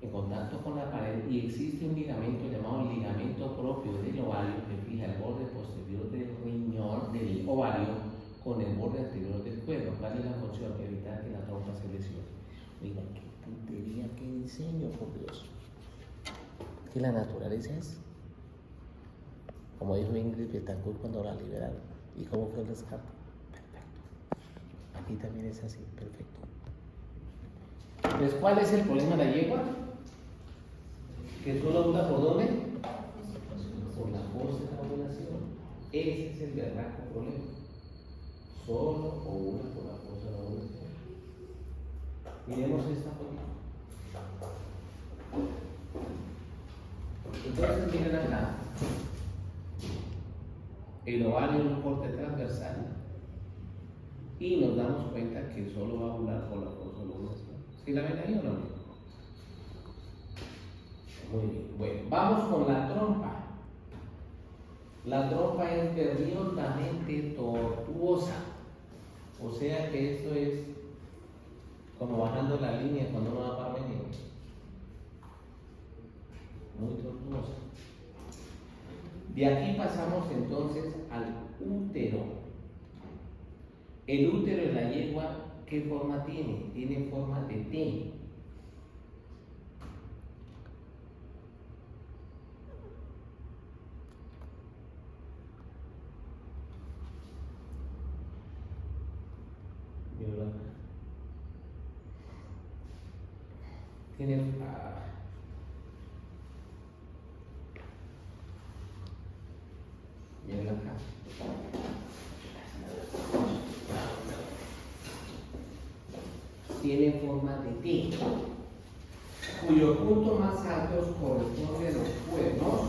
en contacto con la pared y existe un ligamento llamado ligamento propio del ovario que fija el borde posterior del riñón del ovario con el borde anterior del cuerno. ¿Cuál es la función? Evitar que la trompa se lesione. Oigan, qué puntería, qué diseño, por Dios. Que la naturaleza es, como dijo Ingrid Betancourt cuando la liberaron. ¿Y cómo fue el rescate? Perfecto. Aquí también es así, perfecto. Entonces, ¿cuál es el problema de la yegua? ¿Que solo ovula por dónde? Por la fosa de la ovulación. Ese es el berraco problema. Solo ovula por la fosa de la ovulación. Miremos esta foto. Entonces, miren acá. El ovario en un corte transversal. Y nos damos cuenta que solo va a ovular por la fosa de la ovulación. ¿Sí la ven ahí o no? Muy bien. Bueno, vamos con la trompa. La trompa es vertiginosamente tortuosa. O sea que esto es como bajando la línea cuando uno va para México. Muy tortuosa. De aquí pasamos entonces al útero. El útero de la yegua, ¿qué forma tiene? Tiene forma de T. Tiene miren acá. Tiene forma de T, cuyo punto más alto corresponde a los cuernos,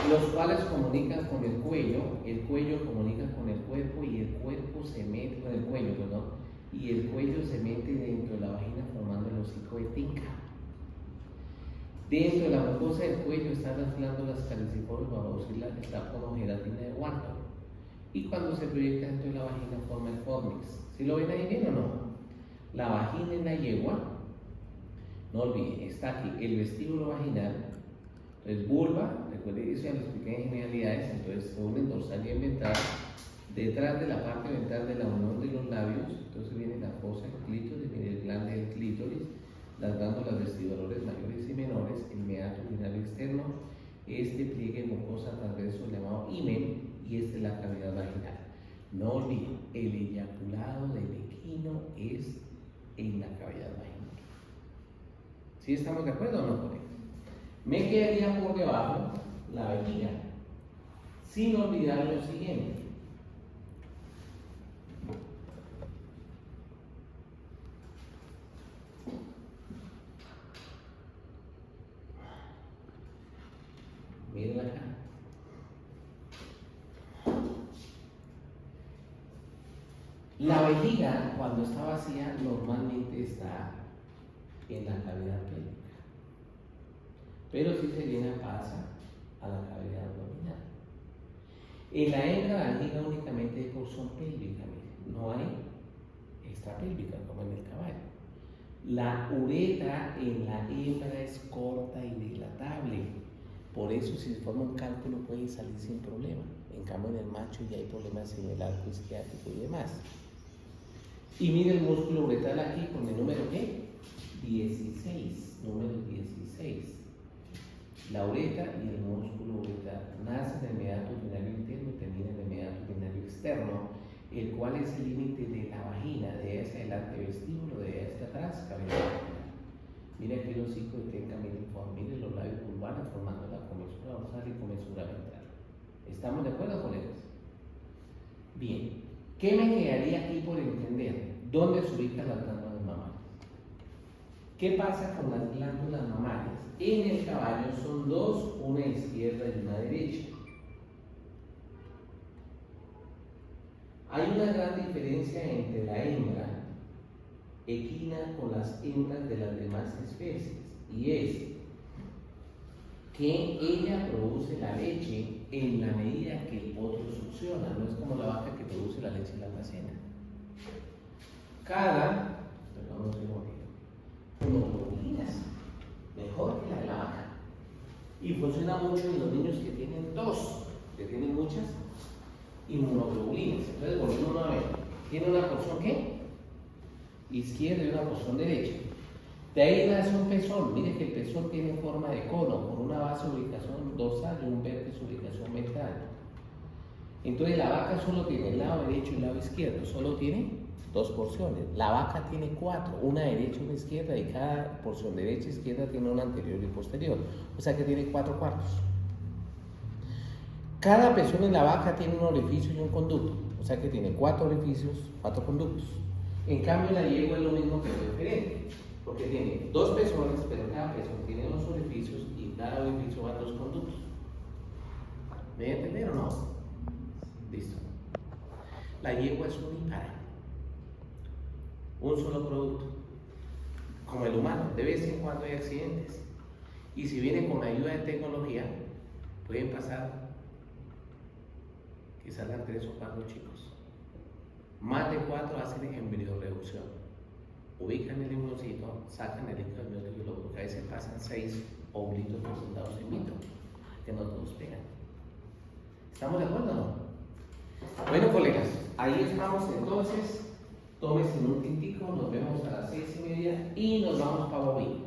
los cuales comunican con el cuello comunica con el cuerpo y el cuerpo se mete con el cuello, perdón, y el cuello se mete dentro de la vagina formando el hocico de tinca. Dentro de la mucosa del cuello están las glándulas caliciformes para producir la que está como gelatina de guardo. y cuando se proyecta dentro de la vagina forma el fornix. ¿Sí lo ven ahí bien o no? La vagina en la yegua, no olviden, está aquí el vestíbulo vaginal, entonces vulva, recuerden eso ya lo expliqué en genialidades, entonces se unen dorsal y ventral, detrás de la parte ventral de la unión de los labios, entonces viene la fosa del clítoris, viene el glande del clítoris, las glándulas vestibulares mayores y menores, el meato urinario externo, este pliegue mucosa transverso llamado himen, y esta es la cavidad vaginal. No olviden, el eyaculado del equino es en la cavidad vaginal. ¿Sí estamos de acuerdo o no con esto? Me quedaría por debajo la vejiga, sin olvidar lo siguiente. Miren acá. La vejiga, cuando está vacía, normalmente está en la cavidad pélvica. Pero si se llena, pasa a la cavidad abdominal. En la hembra, la vejiga únicamente hay porción pélvica, miren, no hay extrapélvica como en el caballo. La uretra en la hembra es corta y dilatable. Por eso, si se forma un cálculo, puede salir sin problema. En cambio, en el macho ya hay problemas en el arco isquiático y demás. Y mire el músculo uretral aquí con el número ¿qué? 16. Número 16. La uretra y el músculo uretral nacen en el meato urinario interno y terminan en el meato urinario externo, el cual es el límite de la vagina, de hacia adelante vestíbulo, de hacia atrás cavidad vaginal. Mira aquí el hocico de tenca miliforme, mire los labios vulvares formando la comesura dorsal y comesura ventral. ¿Estamos de acuerdo, colegas? Bien, ¿qué me quedaría aquí por entender? ¿Dónde se ubican las glándulas mamarias? ¿Qué pasa con las glándulas mamarias? En el caballo son dos, una izquierda y una derecha. Hay una gran diferencia entre la hembra equina con las hembras de las demás especies, y es que ella produce la leche en la medida que el potro succiona, no es como la vaca que produce la leche en la alacena. Cada, perdón, no sé monoglobulinas, mejor que la de la vaca, y funciona mucho en los niños que tienen tos, que tienen muchas inmunoglobulinas. Entonces, volvemos a ver, tiene una porción ¿qué? Izquierda y una porción derecha. De ahí nace un pezón. Mire que el pezón tiene forma de cono, con una base de ubicación dorsal y un vértice de ubicación ventral. Entonces la vaca solo tiene el lado derecho y el lado izquierdo, solo tiene dos porciones. La vaca tiene cuatro, una derecha y una izquierda, y cada porción derecha e izquierda tiene una anterior y posterior, o sea que tiene 4 cuartos. Cada pezón en la vaca tiene un orificio y un conducto, o sea que tiene 4 orificios, 4 conductos. En cambio, la yegua es lo mismo pero diferente, porque tiene 2 pezones, pero cada pezón tiene 2 orificios y cada orificio va a 2 conductos. ¿Me voy a entender o no? Listo. La yegua es unipara, un solo producto, como el humano. De vez en cuando hay accidentes, y si viene con ayuda de tecnología, pueden pasar que salgan 3 o 4 chicos. Más de 4 hacen embriorreducción. Ubican el embriocito, sacan el líquido amniótico, porque a veces pasan 6 ovulitos presentados in vitro, que no todos pegan. ¿Estamos de acuerdo o no? Bueno, colegas, ahí estamos entonces. Tómense un tintico, nos vemos a las 6:30 y nos vamos para Bobby.